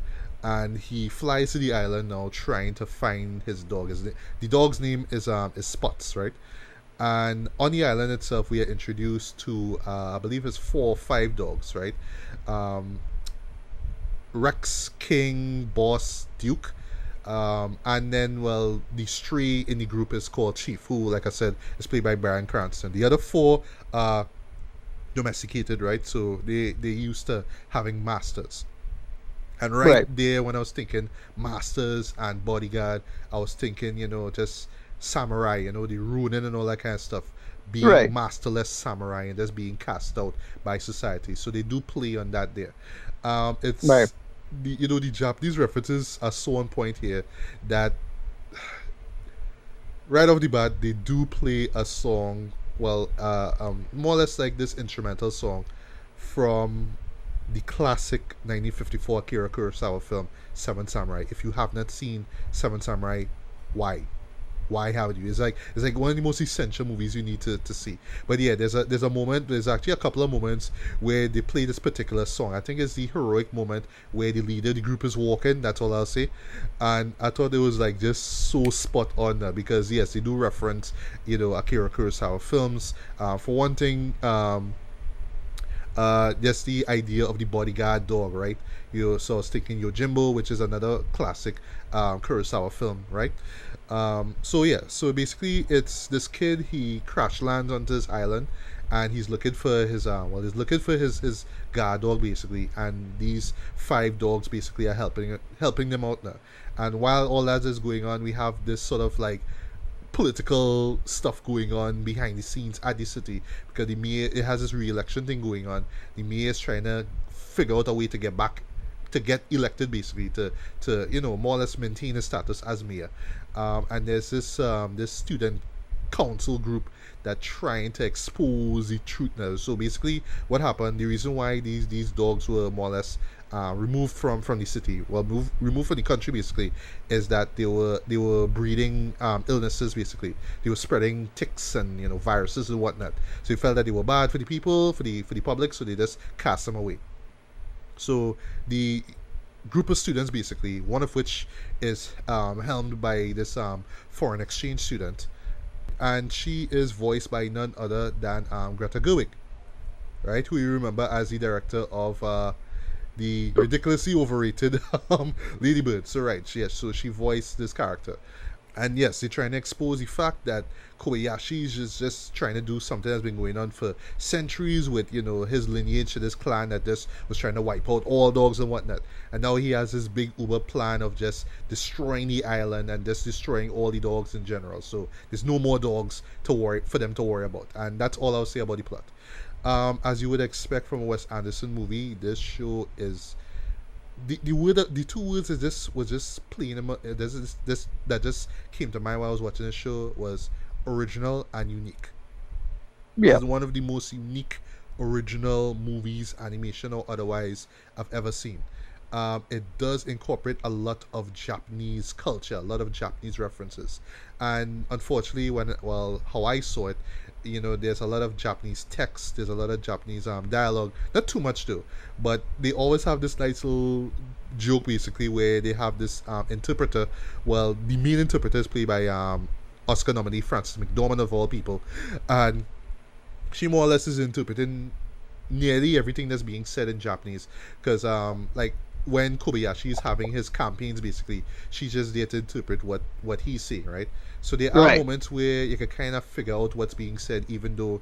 Speaker 1: And he flies to the island now, trying to find his dog. The dog's name is Spots, right? And on the island itself, we are introduced to I believe it's 4 or 5 dogs, right? Um, Rex, King, Boss, Duke. And then, well, the stray in the group is called Chief, who, like I said, is played by Bryan Cranston. The other 4 are domesticated, right? So they used to having masters. And right
Speaker 2: Right.
Speaker 1: there, when I was thinking masters and bodyguard, I was thinking, just samurai, the ruining and all that kind of stuff. Being
Speaker 2: Right.
Speaker 1: masterless samurai and just being cast out by society. So they do play on that there.
Speaker 2: Right.
Speaker 1: It's the Japanese references are so on point here that right off the bat they do play a song, well, more or less like this instrumental song from the classic 1954 Akira Kurosawa film Seven Samurai. If you have not seen Seven Samurai, why? why haven't you? It's like one of the most essential movies you need to see. But yeah, there's a moment. There's actually a couple of moments where they play this particular song. I think it's the heroic moment where the leader of the group is walking. That's all I'll say. And I thought it was like just so spot on because yes, they do reference Akira Kurosawa films. For one thing, just the idea of the bodyguard dog, right? So I was thinking Yojimbo, which is another classic Kurosawa film, right? So basically it's this kid. He crash lands onto this island, and he's looking for his guard dog basically, and these 5 dogs basically are helping them out now. And while all that is going on, we have this sort of like political stuff going on behind the scenes at the city, because the mayor, it has this re-election thing going on. The mayor is trying to figure out a way to get elected basically, to more or less maintain his status as mayor. And there's this student council group that trying to expose the truth now. So basically what happened, the reason why these dogs were more or less removed from the city, removed from the country basically, is that they were breeding illnesses basically. They were spreading ticks and viruses and whatnot. So they felt that they were bad for the people, for the public, so they just cast them away. So the group of students basically, one of which is helmed by this foreign exchange student, and she is voiced by none other than Greta Gerwig, right? Who you remember as the director of the ridiculously overrated Lady Bird. So right, so she voiced this character. And yes, they're trying to expose the fact that Kobayashi is just trying to do something that's been going on for centuries with, his lineage to this clan that just was trying to wipe out all dogs and whatnot. And now he has this big uber plan of just destroying the island and just destroying all the dogs in general. So there's no more dogs for them to worry about. And that's all I'll say about the plot. As you would expect from a Wes Anderson movie, this show is the two words is just was just plain. This that just came to mind while I was watching this show was original and unique.
Speaker 2: Yeah.
Speaker 1: It's one of the most unique original movies, animation or otherwise, I've ever seen. It does incorporate a lot of Japanese culture, a lot of Japanese references, and unfortunately, how I saw it, there's a lot of Japanese text, there's a lot of Japanese dialogue, not too much though, but they always have this nice little joke basically where they have this interpreter. Well, the main interpreter is played by Oscar nominee Frances McDormand of all people, and she more or less is interpreting nearly everything that's being said in Japanese, because like when Kobayashi is having his campaigns basically, she's just there to interpret what he's saying, right? So there are moments where you can kind of figure out what's being said even though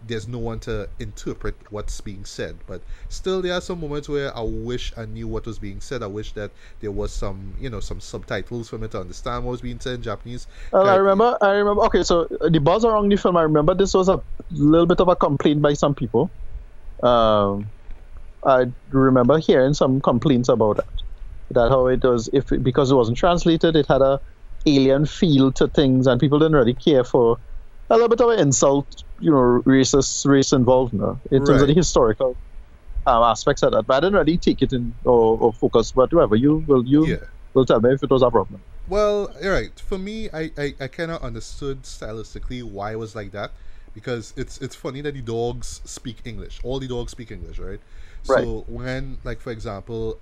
Speaker 1: there's no one to interpret what's being said. But still there are some moments where I wish I knew what was being said. I wish that there was some subtitles for me to understand what was being said in Japanese.
Speaker 2: I remember okay, so the buzz around the film, I remember this was a little bit of a complaint by some people. I remember hearing some complaints about that how it was, because it wasn't translated, it had a alien feel to things, and people didn't really care for a little bit of an insult, race involved in terms of the historical aspects of that. But I didn't really take it in or focus. But whoever you will tell me if it was a problem.
Speaker 1: Well, all right. For me, I kind of understood stylistically why it was like that, because it's funny that the dogs speak English. All the dogs speak English, right? So when, like, for example,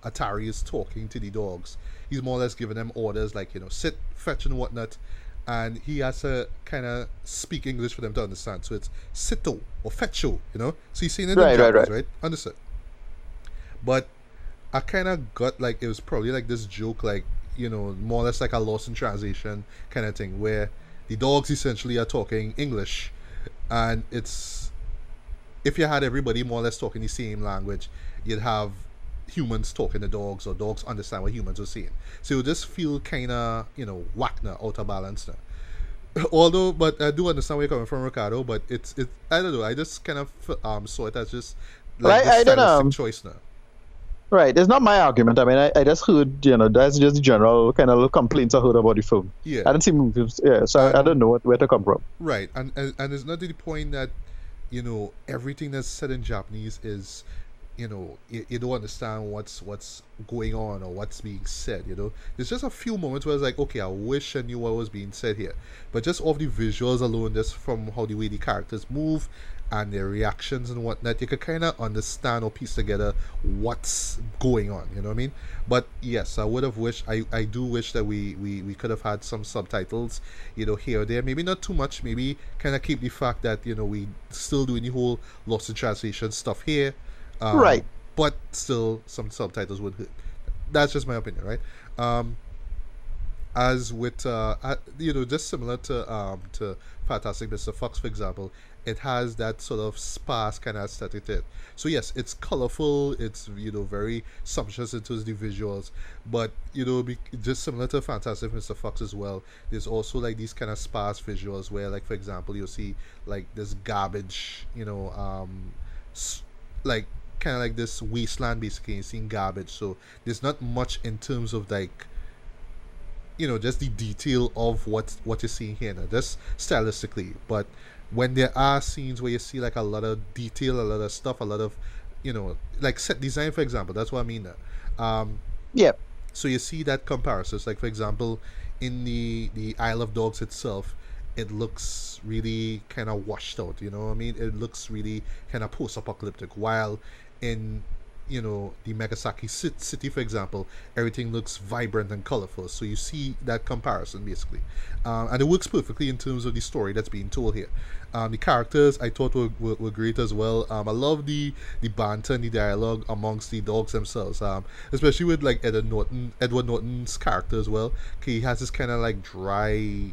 Speaker 1: Atari is talking to the dogs, he's more or less giving them orders like, sit, fetch, and whatnot, and he has to kind of speak English for them to understand. So it's sito or fetcho, So he's saying it in Japanese, right? Understood. But I kind of got like it was probably like this joke, like, more or less like a lost in translation kind of thing, where the dogs essentially are talking English, and if you had everybody more or less talking the same language, you'd have humans talking to dogs, or dogs understand what humans are saying. So you just feel kind of, whack now, out of balance now. Although, but I do understand where you're coming from, Ricardo. But it's I don't know. I just kind of saw it as just like this stylistic choice now.
Speaker 2: Right, it's not my argument. I mean, I just heard, that's just the general kind of complaints I heard about the film.
Speaker 1: Yeah,
Speaker 2: I didn't see movies. Yeah, so I don't know where to come from.
Speaker 1: Right, and it's not to the point that everything that's said in Japanese is you don't understand what's going on or what's being said. There's just a few moments where it's like, okay, I wish I knew what was being said here, but just off the visuals alone, just from how the way the characters move and their reactions and whatnot, you could kind of understand or piece together what's going on. You know what I mean? But yes, I would have wished. I do wish that we could have had some subtitles, here or there. Maybe not too much. Maybe kind of keep the fact that we still doing the whole lost in translation stuff here.
Speaker 2: Right.
Speaker 1: But still, some subtitles would hit. That's just my opinion, right? As with just similar to Fantastic Mr. Fox, for example, it has that sort of sparse kind of aesthetic to it. So yes, it's colorful. It's very sumptuous into the visuals, but just similar to Fantastic Mr. Fox as well. There's also like these kind of sparse visuals where, like, for example, you'll see like this garbage, like kind of like this wasteland basically. You're seeing garbage, so there's not much in terms of like just the detail of what you're seeing here now, just stylistically. But when there are scenes where you see like a lot of detail, a lot of stuff, a lot of like set design, for example, that's what I mean there.
Speaker 2: Yeah.
Speaker 1: So you see that comparisons, like for example, in the Isle of Dogs itself, it looks really kind of washed out. You know what I mean? It looks really kind of post-apocalyptic. While in the Megasaki city, for example, everything looks vibrant and colorful. So you see that comparison basically, and it works perfectly in terms of the story that's being told here. The characters I thought were great as well. I love the banter and the dialogue amongst the dogs themselves, especially with like Edward Norton's character as well. He has this kind of like dry,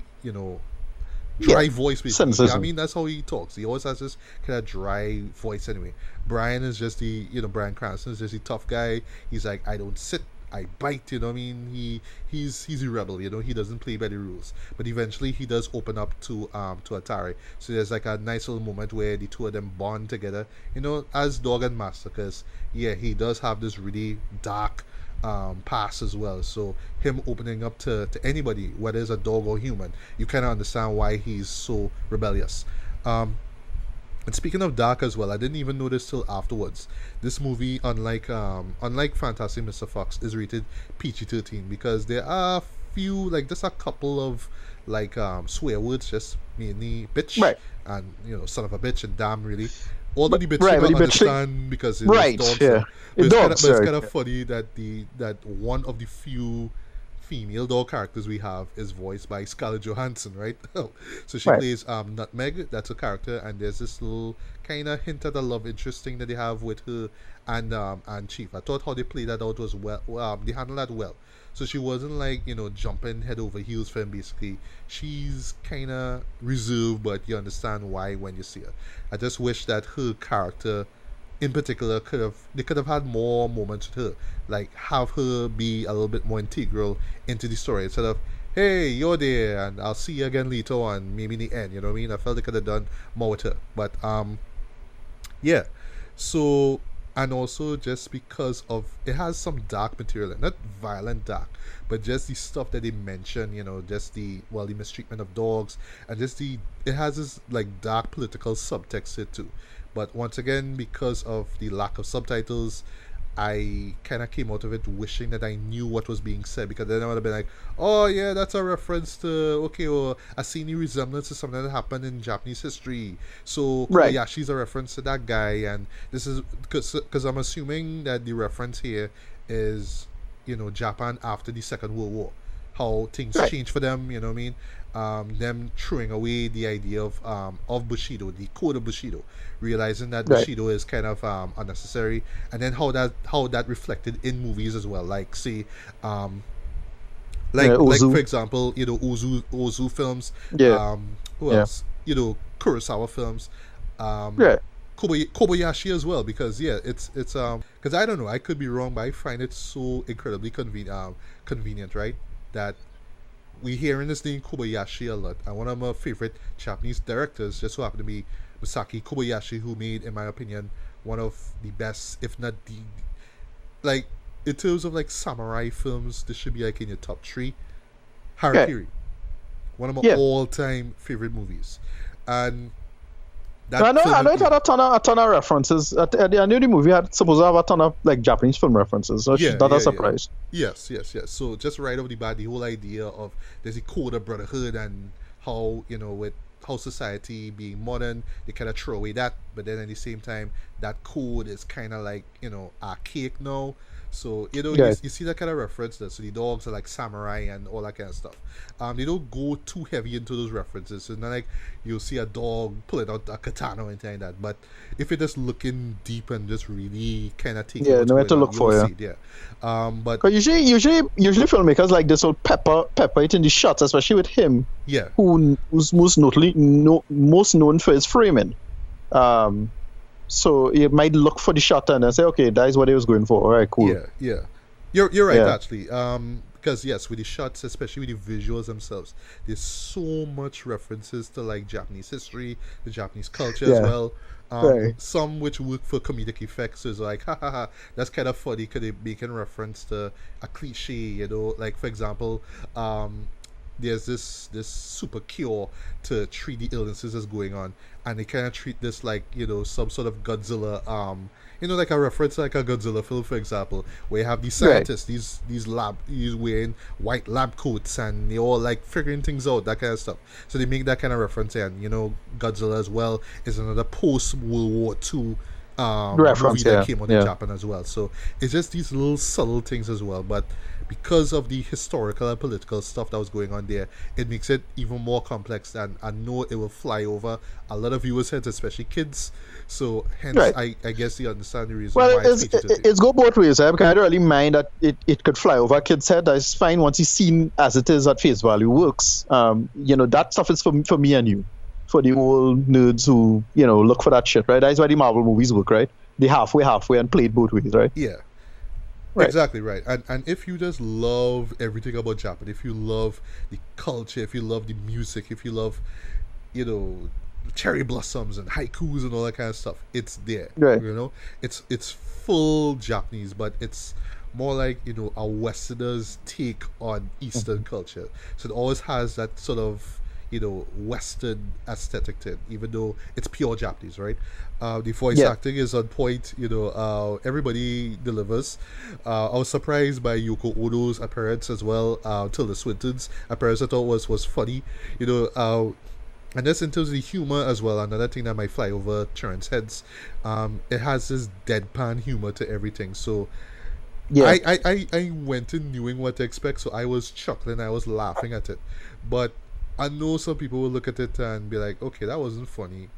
Speaker 1: voice basically.
Speaker 2: Cynicism.
Speaker 1: I mean, that's how he talks. He always has this kind of dry voice anyway. Brian is just Bryan Cranston is just the tough guy. He's like, I don't sit, I bite. You know what I mean? He's a rebel. He doesn't play by the rules. But eventually he does open up to Atari. So there's like a nice little moment where the two of them bond together. As dog and master. Because he does have this really dark past as well. So him opening up to anybody, whether it's a dog or human, you kind of understand why he's so rebellious. And speaking of dark as well, I didn't even notice till afterwards. This movie, unlike Fantastic Mr. Fox, is rated PG-13 because there are just a couple of like swear words, just mainly bitch,
Speaker 2: right,
Speaker 1: and son of a bitch and damn, really. Although the bitch
Speaker 2: right,
Speaker 1: you don't understand because it's
Speaker 2: right,
Speaker 1: dogs.
Speaker 2: Yeah.
Speaker 1: But it's kind of funny that that one of the few female dog characters we have is voiced by Scarlett Johansson, right? So she plays Nutmeg, that's her character, and there's this little kind of hint at a love interest thing that they have with her and Chief. I thought how they played that out was well. They handled that well. So she wasn't like jumping head over heels for him. Basically, she's kind of reserved, but you understand why when you see her. I just wish that her character in particular they could have had more moments with her, like have her be a little bit more integral into the story instead of, hey, you're there and I'll see you again later on, maybe in the end. You know what I mean? I felt they could have done more with her, but yeah. So, and also just because of it has some dark material, not violent dark, but just the stuff that they mention, just the mistreatment of dogs, and just it has this like dark political subtext to it too. But once again, because of the lack of subtitles, I kind of came out of it wishing that I knew what was being said, because then I would have been like, oh yeah, that's a reference to, or a scene resemblance to something that happened in Japanese history. So Kobayashi's a reference to that guy, and this is because I'm assuming that the reference here is, Japan after the Second World War, how things changed for them. You know what I mean? Them throwing away the idea of Bushido, the code of Bushido, realizing that Bushido is kind of unnecessary, and then how that reflected in movies as well. Like say, like for example, Ozu films. Who else? Kurosawa films. Kobayashi as well, because it's because I don't know, I could be wrong, but I find it so incredibly convenient, right? That we hearing this name Kobayashi a lot, and one of my favorite Japanese directors just so happened to be Masaki Kobayashi, who made, in my opinion, one of the best, if not the, like, in terms of like samurai films, this should be like in your top 3. Harakiri, one of my all-time favorite movies, and That
Speaker 2: I
Speaker 1: film,
Speaker 2: know it had a ton of references. I knew the movie had supposed to have a ton of like Japanese film references, so it's
Speaker 1: yeah,
Speaker 2: not a
Speaker 1: yeah, yeah.
Speaker 2: surprise.
Speaker 1: Yes, yes, yes. So just right off the bat, the whole idea of there's a code of brotherhood and how with how society being modern, they kind of throw away that, but then at the same time, that code is kind of like archaic now. So
Speaker 2: Yeah,
Speaker 1: you see that kind of reference there. So the dogs are like samurai and all that kind of stuff. They don't go too heavy into those references. So it's not like you'll see a dog pulling out a katana or anything like that. But if you're just looking deep and just really kind of taking
Speaker 2: yeah,
Speaker 1: what's
Speaker 2: no where
Speaker 1: going
Speaker 2: to
Speaker 1: on,
Speaker 2: look
Speaker 1: you'll
Speaker 2: for, yeah.
Speaker 1: see it. Yeah. But
Speaker 2: Because usually filmmakers like this will pepper it in the shots, especially with him,
Speaker 1: yeah,
Speaker 2: who's most known for his framing. Um, so you might look for the shot and then say, okay, that is what he was going for. All right, cool.
Speaker 1: yeah, yeah. You're right
Speaker 2: Yeah,
Speaker 1: actually. Because yes, with the shots, especially with the visuals themselves, there's so much references to like Japanese history, the Japanese culture as
Speaker 2: yeah,
Speaker 1: well.
Speaker 2: right.
Speaker 1: Some which work for comedic effects, so it's like, ha ha ha, that's kind of funny because they making reference to a cliche, like for example, there's this super cure to treat the illnesses that's going on, and they kind of treat this like some sort of Godzilla, like a reference like a Godzilla film, for example, where you have these
Speaker 2: Right.
Speaker 1: scientists, these wearing white lab coats, and they all like figuring things out, that kind of stuff. So they make that kind of reference, and Godzilla as well is another post World War II movie
Speaker 2: Reference,
Speaker 1: that
Speaker 2: yeah,
Speaker 1: came out in
Speaker 2: yeah.
Speaker 1: Japan as well. So it's just these little subtle things as well, but because of the historical and political stuff that was going on there, it makes it even more complex. And I know it will fly over a lot of viewers' heads, especially kids. So hence,
Speaker 2: Right.
Speaker 1: I guess you understand the reason
Speaker 2: Well,
Speaker 1: why it's PG-13.
Speaker 2: it's go both ways, eh? Because I don't really mind that it could fly over a kid's head. It's fine once it's seen as it is at face value works. That stuff is for me and you, for the old nerds who look for that shit, right? That's why the Marvel movies work, right? They halfway, and play it both ways, right?
Speaker 1: Yeah,
Speaker 2: Right.
Speaker 1: exactly right. And if you just love everything about Japan, if you love the culture, if you love the music, if you love, you know, cherry blossoms and haikus and all that kind of stuff, it's there.
Speaker 2: Right.
Speaker 1: It's full Japanese, but it's more like a Westerner's take on Eastern culture. So it always has that sort of Western aesthetic to it, even though it's pure Japanese, right? The voice
Speaker 2: Yeah.
Speaker 1: acting is on point. Everybody delivers. I was surprised by Yoko Ono's appearance as well. Tilda Swinton's appearance I thought was funny. And that's in terms of the humor as well. Another thing that might fly over Terrence heads, it has this deadpan humor to everything. So
Speaker 2: Yeah.
Speaker 1: I went in knowing what to expect, so I was chuckling, I was laughing at it. But I know some people will look at it and be like, okay, that wasn't funny.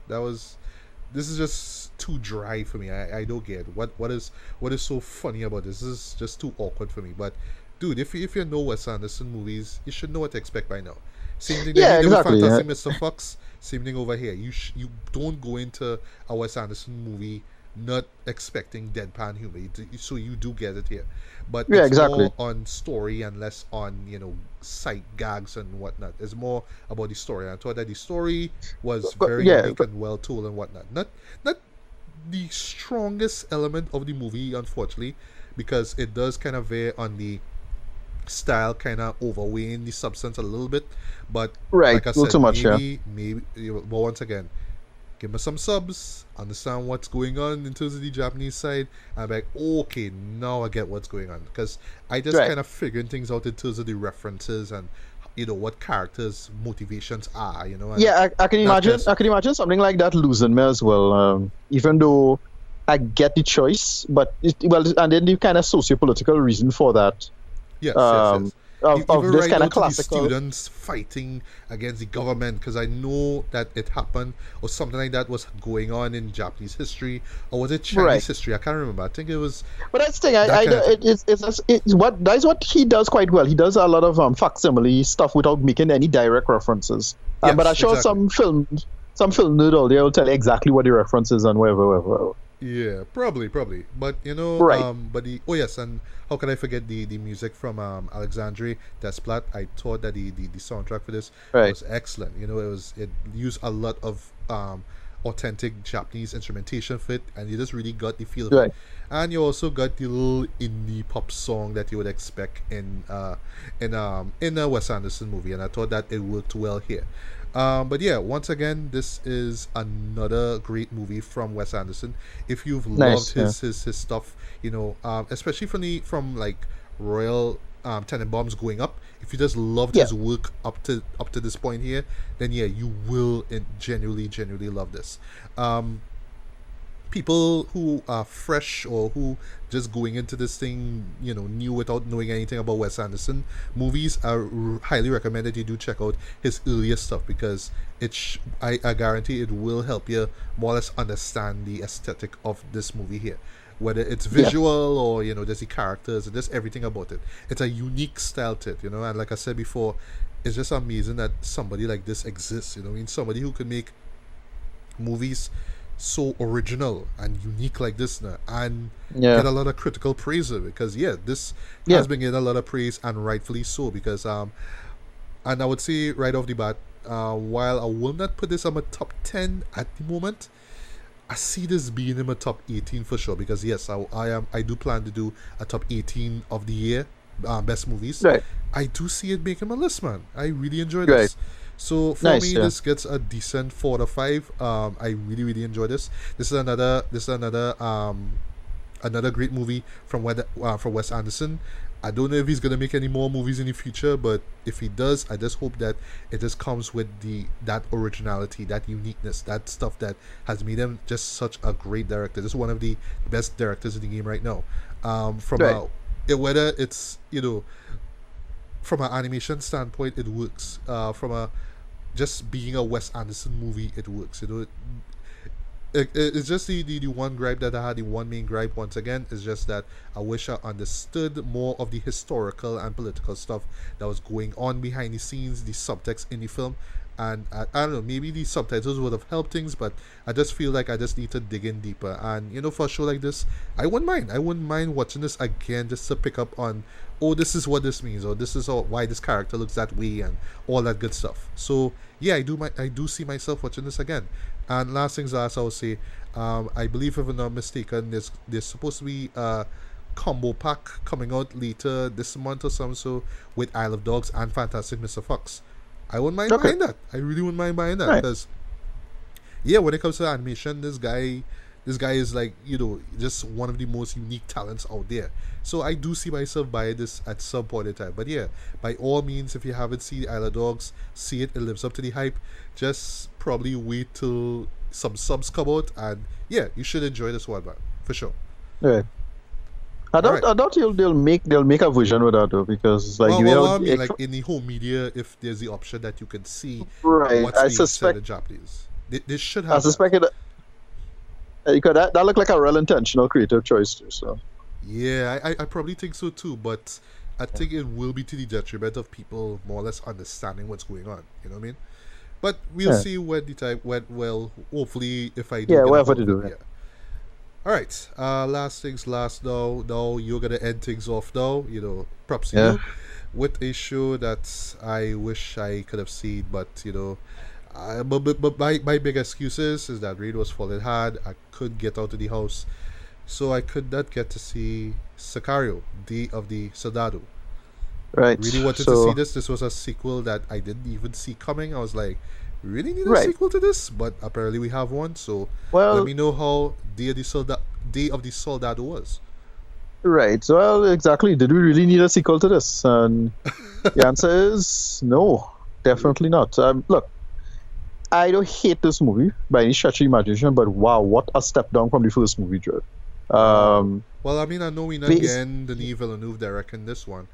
Speaker 1: This is just too dry for me. I don't get what is so funny about this. This is just too awkward for me. But dude, if you know Wes Anderson movies, you should know what to expect by now. Same thing that
Speaker 2: Yeah.
Speaker 1: he did with
Speaker 2: Exactly. Yeah.
Speaker 1: Fantastic Mr. Fox. Same thing over here. You don't go into a Wes Anderson movie not expecting deadpan humor. So you do get it here, but
Speaker 2: Yeah.
Speaker 1: it's
Speaker 2: Exactly.
Speaker 1: more on story and less on sight gags and whatnot. It's more about the story. I thought that the story was
Speaker 2: But,
Speaker 1: very
Speaker 2: yeah.
Speaker 1: unique and well told and whatnot. Not the strongest element of the movie, unfortunately, because it does kind of veer on the style, kind of overweighing the substance a little bit. But
Speaker 2: Right.
Speaker 1: like I
Speaker 2: A little
Speaker 1: said,
Speaker 2: too much. Yeah.
Speaker 1: maybe. But once again, give me some subs, understand what's going on in terms of the Japanese side. I'm like, okay, now I get what's going on, because I just
Speaker 2: Right.
Speaker 1: kind of figuring things out in terms of the references and what characters' motivations are. And
Speaker 2: Yeah. I can
Speaker 1: that
Speaker 2: imagine.
Speaker 1: just
Speaker 2: I can imagine something like that losing me as well. Even though I get the choice, but and then the kind of socio-political reason for that.
Speaker 1: yes, yes,
Speaker 2: Um,
Speaker 1: yes.
Speaker 2: of
Speaker 1: Even
Speaker 2: this
Speaker 1: right
Speaker 2: kind
Speaker 1: down
Speaker 2: of
Speaker 1: to the
Speaker 2: classical.
Speaker 1: students fighting against the government, because I know that it happened or something like that was going on in Japanese history, or was it Chinese
Speaker 2: Right.
Speaker 1: history? I can't remember. I think it was
Speaker 2: But that's the thing.
Speaker 1: that kind of thing.
Speaker 2: That's what he does quite well. He does a lot of facsimile stuff without making any direct references. But I'm
Speaker 1: Yes,
Speaker 2: sure
Speaker 1: exactly.
Speaker 2: some film nerd out there will tell you exactly what the references and wherever.
Speaker 1: Yeah, probably. But
Speaker 2: Right.
Speaker 1: but the oh yes, and how can I forget the music from Alexandre Desplat? I thought that the soundtrack for this
Speaker 2: Right.
Speaker 1: was excellent. It used a lot of authentic Japanese instrumentation for it, and you just really got the feel of
Speaker 2: Right.
Speaker 1: it. And you also got the little indie pop song that you would expect in a Wes Anderson movie, and I thought that it worked well here. But yeah, once again, this is another great movie from Wes Anderson. If you've
Speaker 2: Nice.
Speaker 1: loved
Speaker 2: Yeah.
Speaker 1: his stuff, especially from like Royal Tenenbaums going up, if you just loved
Speaker 2: Yeah.
Speaker 1: his work up to this point here, then yeah, you will genuinely love this. People who are fresh or who just going into this thing, new without knowing anything about Wes Anderson movies, highly recommend that you do check out his earlier stuff, because I guarantee it will help you more or less understand the aesthetic of this movie here. Whether it's visual or just the characters and just everything about it, it's a unique style to it, and like I said before, it's just amazing that somebody like this exists. I mean, somebody who can make movies so original and unique like this now, and
Speaker 2: Yeah.
Speaker 1: get a lot of critical praise of it, because this
Speaker 2: Yeah.
Speaker 1: has been getting a lot of praise, and rightfully so, because and I would say right off the bat, while I will not put this on my top 10 at the moment, I see this being in my top 18 for sure, because yes, I do plan to do a top 18 of the year, best movies.
Speaker 2: Right.
Speaker 1: I do see it making my list, man. I really enjoy
Speaker 2: Right.
Speaker 1: this. So for
Speaker 2: Nice,
Speaker 1: me,
Speaker 2: yeah.
Speaker 1: this gets a decent 4 to 5. I really enjoy this. This is another great movie from Wes Anderson. I don't know if he's gonna make any more movies in the future, but if he does, I just hope that it just comes with that originality, that uniqueness, that stuff that has made him just such a great director. This is one of the best directors in the game right now. From
Speaker 2: Right.
Speaker 1: whether it's from an animation standpoint, it works. From a just being a Wes Anderson movie, it works. It's just the one gripe that I had. The one main gripe, once again, is just that I wish I understood more of the historical and political stuff that was going on behind the scenes, the subtext in the film. And I don't know, maybe the subtitles would have helped things, but I just feel like I just need to dig in deeper. And for a show like this, I wouldn't mind watching this again, just to pick up on, oh, this is what this means, or this is why this character looks that way, and all that good stuff. So yeah, I do see myself watching this again. And last things last, I would say, I believe, if I'm not mistaken, there's supposed to be a combo pack coming out later this month or something, so with Isle of Dogs and Fantastic Mr. Fox. I wouldn't mind buying that. I really wouldn't mind buying that,
Speaker 2: Right.
Speaker 1: because yeah, when it comes to animation, this guy is like, just one of the most unique talents out there. So I do see myself buying this at some point in time. But yeah, by all means, if you haven't seen Isle of Dogs, see it. It lives up to the hype. Just probably wait till some subs come out, and yeah, you should enjoy this one, man, for sure.
Speaker 2: Right. I
Speaker 1: Alright.
Speaker 2: doubt they'll make a version with that though, because like
Speaker 1: I mean, like in the home media, if there's the option that you can see
Speaker 2: right.
Speaker 1: what's
Speaker 2: I
Speaker 1: being said
Speaker 2: suspect
Speaker 1: in Japanese, they should
Speaker 2: I
Speaker 1: have that.
Speaker 2: suspect it. Because that looked like a real intentional creative choice too. So
Speaker 1: Yeah, I probably think so too, but I think it will be to the detriment of people more or less understanding what's going on. You know what I mean? But we'll
Speaker 2: Yeah.
Speaker 1: see when the time well, hopefully, if I do
Speaker 2: Yeah,
Speaker 1: get a
Speaker 2: whatever
Speaker 1: hold
Speaker 2: they
Speaker 1: of
Speaker 2: do,
Speaker 1: it,
Speaker 2: yeah.
Speaker 1: All right. Last things last. Now you're gonna end things off now. Props to
Speaker 2: Yeah.
Speaker 1: you with a show that I wish I could have seen, but but my big excuses is that rain was falling hard. I couldn't get out of the house, so I could not get to see Sicario, Day of the Soldado.
Speaker 2: right.
Speaker 1: Really wanted to see this. This was a sequel that I didn't even see coming. I was like, we really need a
Speaker 2: Right.
Speaker 1: sequel to this? But apparently we have one. So
Speaker 2: Well,
Speaker 1: let me know how Day of the Soldado was.
Speaker 2: right. So, well, exactly. Did we really need a sequel to this? And the answer is no, definitely not. Look, I don't hate this movie by any stretch of imagination, but wow, what a step down from the first movie, Drew.
Speaker 1: Well, I mean, I know we're not
Speaker 2: Please.
Speaker 1: getting Denis Villeneuve directing this one.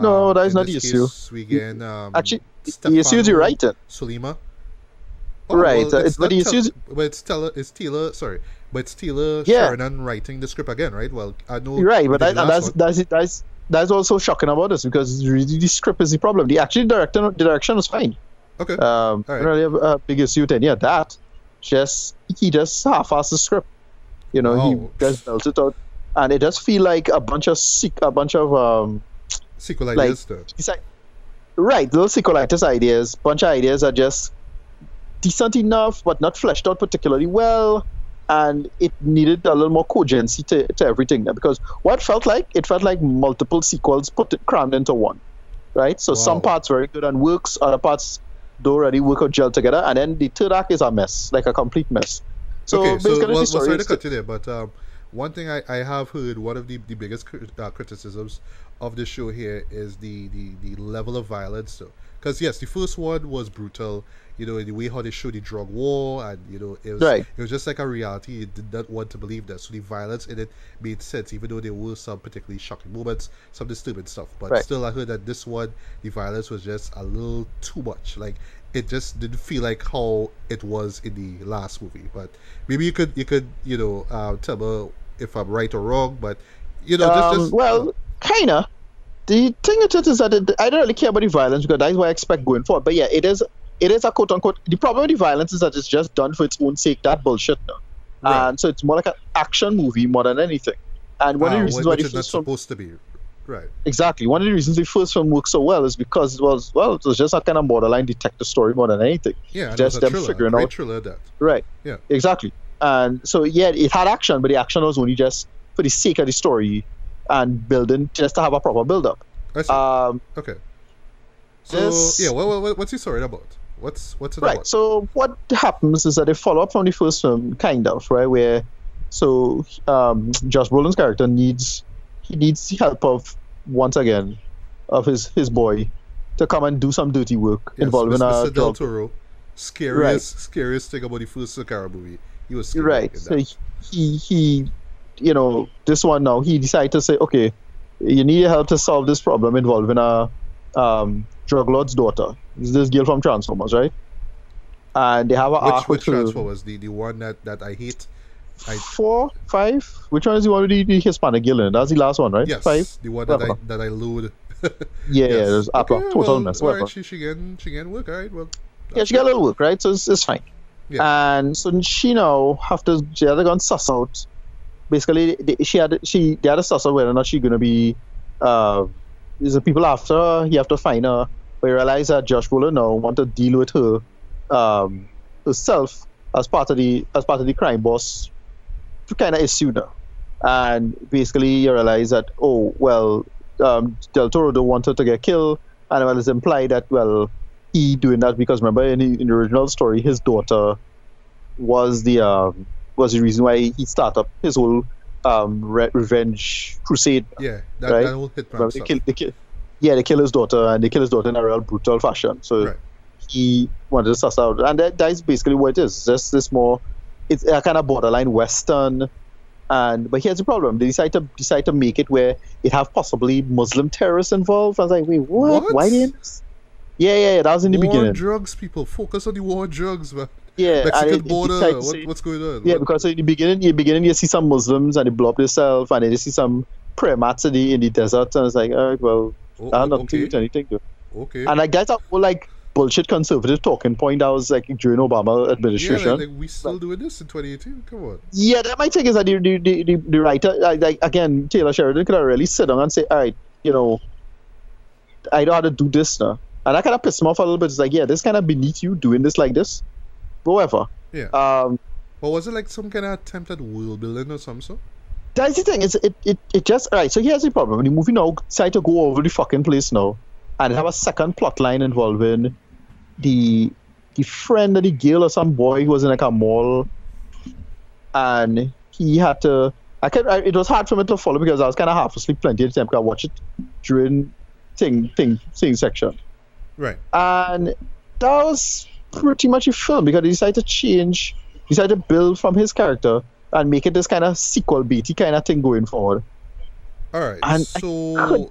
Speaker 2: No, that is
Speaker 1: in
Speaker 2: not the
Speaker 1: this
Speaker 2: issue.
Speaker 1: case, we get
Speaker 2: Actually, the issue is you write it.
Speaker 1: Sulima.
Speaker 2: Right,
Speaker 1: Well,
Speaker 2: but the issue is-
Speaker 1: but it's Taylor. Sorry, but it's Taylor
Speaker 2: Yeah.
Speaker 1: Sheridan writing the script again, right? Well, I know.
Speaker 2: Right, but
Speaker 1: we did the last one.
Speaker 2: that's also shocking about this, because really the script is the problem. The direction was fine.
Speaker 1: Okay.
Speaker 2: I
Speaker 1: right.
Speaker 2: don't really have a big issue with any of that. He just half-assed the script. He
Speaker 1: Oh.
Speaker 2: just built it out, and it does feel like a bunch of
Speaker 1: Sequel
Speaker 2: like-
Speaker 1: ideas, though.
Speaker 2: it's like, right, those sequelitis ideas, bunch of ideas are just decent enough, but not fleshed out particularly well. And it needed a little more cogency to everything there, because what it felt like multiple sequels crammed into one, right? So some parts very good and works, other parts don't really work or gel together, and then the third act is a mess, like a complete mess. So
Speaker 1: okay,
Speaker 2: basically,
Speaker 1: well, sorry to cut you there, but one thing I have heard, one of the biggest criticisms of the show here is the level of violence. So, because yes, the first one was brutal. You know, the way how they show the drug war, and you know, it was just like a reality. You did not want to believe that. So the violence in it made sense, even though there were some particularly shocking moments, some disturbing stuff. But still, I heard that this one, the violence was just a little too much. Like, it just didn't feel like how it was in the last movie. But maybe you could tell me if I'm right or wrong. But you know,
Speaker 2: kinda. The thing is that I don't really care about the violence, because that's what I expect going forward. But yeah, it is a quote unquote. The problem with the violence is that it's just done for its own sake. That bullshit now. Right. And so it's more like an action movie more than anything. And one of the reasons why the first film
Speaker 1: supposed to be. Right.
Speaker 2: Exactly. One of the reasons the first film worked so well is because it was just a kind of borderline detective story more than anything.
Speaker 1: Yeah,
Speaker 2: just them figuring out.
Speaker 1: Thriller that.
Speaker 2: Right.
Speaker 1: Yeah.
Speaker 2: Exactly. And so yeah, it had action, but the action was only just for the sake of the story and building, just to have a proper build up.
Speaker 1: I see. Okay. So what's the story about? What's it
Speaker 2: right?
Speaker 1: about?
Speaker 2: So what happens is that they follow up from the first film, kind of, right? Where Josh Brolin's character needs the help of, once again, of his boy to come and do some dirty work involving
Speaker 1: Mr. Del Toro. Scariest thing about the first Sicario movie. He was scary.
Speaker 2: Right. So he this one now, he decided to say, okay, you need your help to solve this problem involving a drug lord's daughter. This girl from Transformers, right? And they have an arc
Speaker 1: with Transformers, the one that I hate.
Speaker 2: 4, 5. Which one is the one with the Hispanic girl in it? That's the last one, right?
Speaker 1: Yes,
Speaker 2: 5.
Speaker 1: the one that I load.
Speaker 2: Yeah, there's total mess.
Speaker 1: Right, she can work, all right. Well,
Speaker 2: she got a little work, right? So it's fine. Yeah. And so she now she had to go and suss out. Basically, they had to suss out whether or not she's gonna be. There's the people after her. You have to find her. But you realize that Josh Brolin now want to deal with her herself as part of the crime boss kind of issue now. And basically, you realize that Del Toro don't want her to get killed, and it's implied that he doing that because, remember, in the original story, his daughter was the reason why he started up his whole revenge crusade.
Speaker 1: Yeah, that whole Hitman stuff.
Speaker 2: They kill his daughter, and they kill his daughter in a real brutal fashion. So he wanted to suss out, and that is basically what it is. It's just this more, it's a kind of borderline Western. But here's the problem: they decide to make it where it have possibly Muslim terrorists involved. I was like, wait, what? Why didn't? Yeah, that was in the beginning.
Speaker 1: War on drugs, people. Focus on the war on drugs, man.
Speaker 2: Yeah,
Speaker 1: Mexican border. What's going on?
Speaker 2: Yeah, because in the beginning, you see some Muslims and they blow up themselves, and then you see some prayer mats in the desert, and it's like, all right, I have nothing to do with anything.
Speaker 1: Okay.
Speaker 2: And that's a whole bullshit conservative talking point that was during Obama administration.
Speaker 1: Yeah, we still doing this in 2018. Come on.
Speaker 2: Yeah, that my take is that the writer, again, Taylor Sheridan could have really sit down and say, all right, I know how to do this now. And that kind of pissed him off a little bit. It's like, yeah, this kind of beneath you doing this like this. But whatever.
Speaker 1: Yeah. But was it like some kind of attempt at world building or something?
Speaker 2: That's the thing. It just, all right, so here's the problem. The movie now decided to go over the fucking place now. And have a second plot line involving the friend of the girl or some boy who was in a mall. And he had to, it was hard for me to follow because I was kind of half asleep plenty of time because I watched it during thing section.
Speaker 1: Right. And
Speaker 2: that was pretty much a film because he decided to build from his character and make it this kind of sequel beaty kind of thing going forward.
Speaker 1: All right.
Speaker 2: And
Speaker 1: so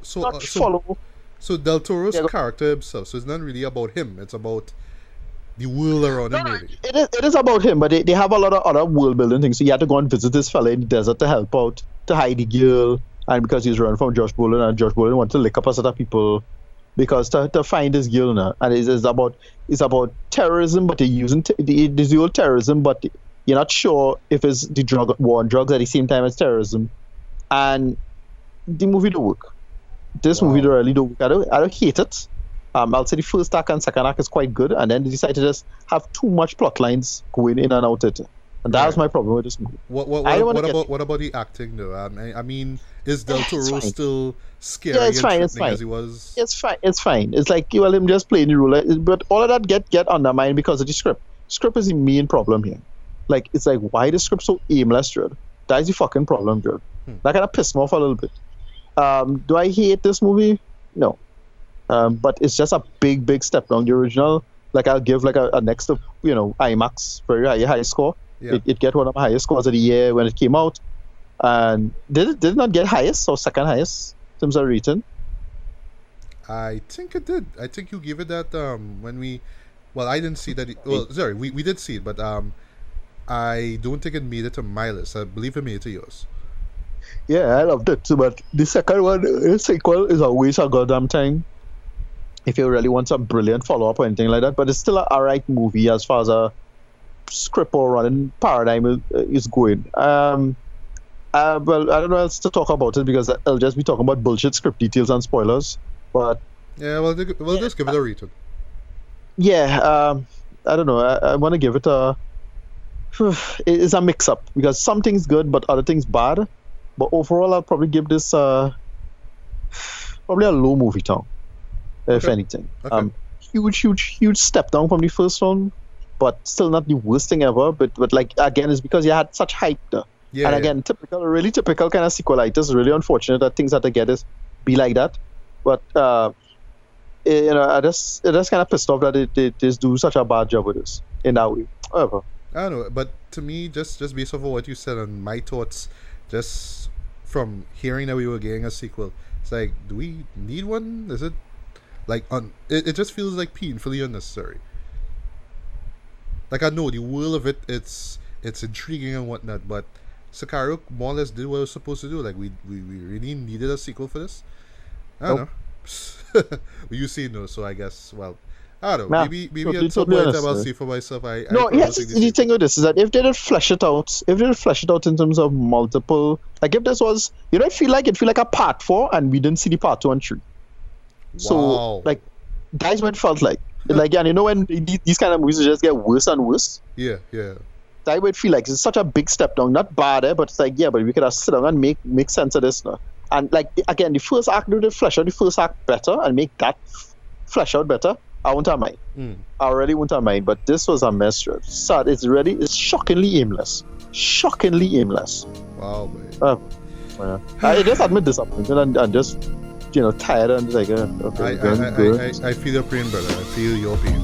Speaker 1: Del Toro's character himself. So it's not really about him. It's about the world around him, really.
Speaker 2: It is about him, but they have a lot of other world building things. So you had to go and visit this fella in the desert to help out, to hide the girl, and because he's running from Josh Brolin, and Josh Brolin wanted to lick up a set of people because to find this girl now. And it's about terrorism, but they're using the old terrorism, but you're not sure if it's the war on drugs at the same time as terrorism. And the movie don't work. This movie really don't work. I don't hate it, I'll say the first act and second act is quite good, and then they decided to just have too much plot lines going in and out it. And that was my problem with this movie.
Speaker 1: What about the acting though? I mean, is Del Toro still scary and threatening as he was?
Speaker 2: It's fine. It's like him just playing the role, but all of that get undermined because of the script. Script is the main problem here. Like, it's like, why the script so aimless, dude? That is the fucking problem, dude. That kind of pissed me off a little bit. Do I hate this movie? No. But it's just a big step down the original. Like, I'll give like a next to, IMAX very high score. Yeah. It get one of the highest scores of the year when it came out. And did it not get highest or second highest in terms of rating?
Speaker 1: I think it did. I think you gave it that when we... Well, I didn't see that... we did see it, but I don't think it made it to my list. I believe it made it to yours.
Speaker 2: Yeah, I loved it too, but the second one, the sequel, is a waste of goddamn time. If you really want some brilliant follow-up or anything like that. But it's still an alright movie as far as a script or running paradigm is going. Well, I don't know else to talk about it because I'll just be talking about bullshit script details and spoilers. But
Speaker 1: yeah, we'll just give it a rating.
Speaker 2: Yeah, I don't know. I want to give it a... It's a mix-up because some things good but other things bad. But overall, I'll probably give this probably a low movie town, if anything.
Speaker 1: Okay.
Speaker 2: Huge step down from the first one, but still not the worst thing ever. But like, again, it's because you had such hype there.
Speaker 1: Yeah,
Speaker 2: and again, really typical kind of sequelitis. Really unfortunate that things had to get us be like that. But I just kind of pissed off that they just do such a bad job with this in that way. However,
Speaker 1: I don't know, but to me, just based off of what you said and my thoughts, just from hearing that we were getting a sequel, it's like, do we need one? Is it like it just feels like painfully unnecessary. Like, I know the world of it's intriguing and whatnot, but Sicario more or less did what it was supposed to do. Like, we really needed a sequel for this. I don't know. You see, no, so I guess, well, I don't know. Maybe at some point I'll see for myself.
Speaker 2: The thing with this is that if they did flesh it out in terms of multiple, like if this was, it feel like a part 4 and we didn't see the part 2 and 3. So, like, that's what it felt like. Like, yeah, when these kind of movies just get worse and worse.
Speaker 1: Yeah.
Speaker 2: That would feel like it's such a big step down. Not bad, but it's like, yeah, but we could have sit down and make sense of this now. And like, again, the first act, do they flesh out the first act better and make that flesh out better? I won't have mind. I really won't have mind. But this was a mess. Sad. It's shockingly aimless.
Speaker 1: Wow, man.
Speaker 2: I just admit disappointed and just, tired and like, okay.
Speaker 1: I feel your pain, brother. I feel your pain.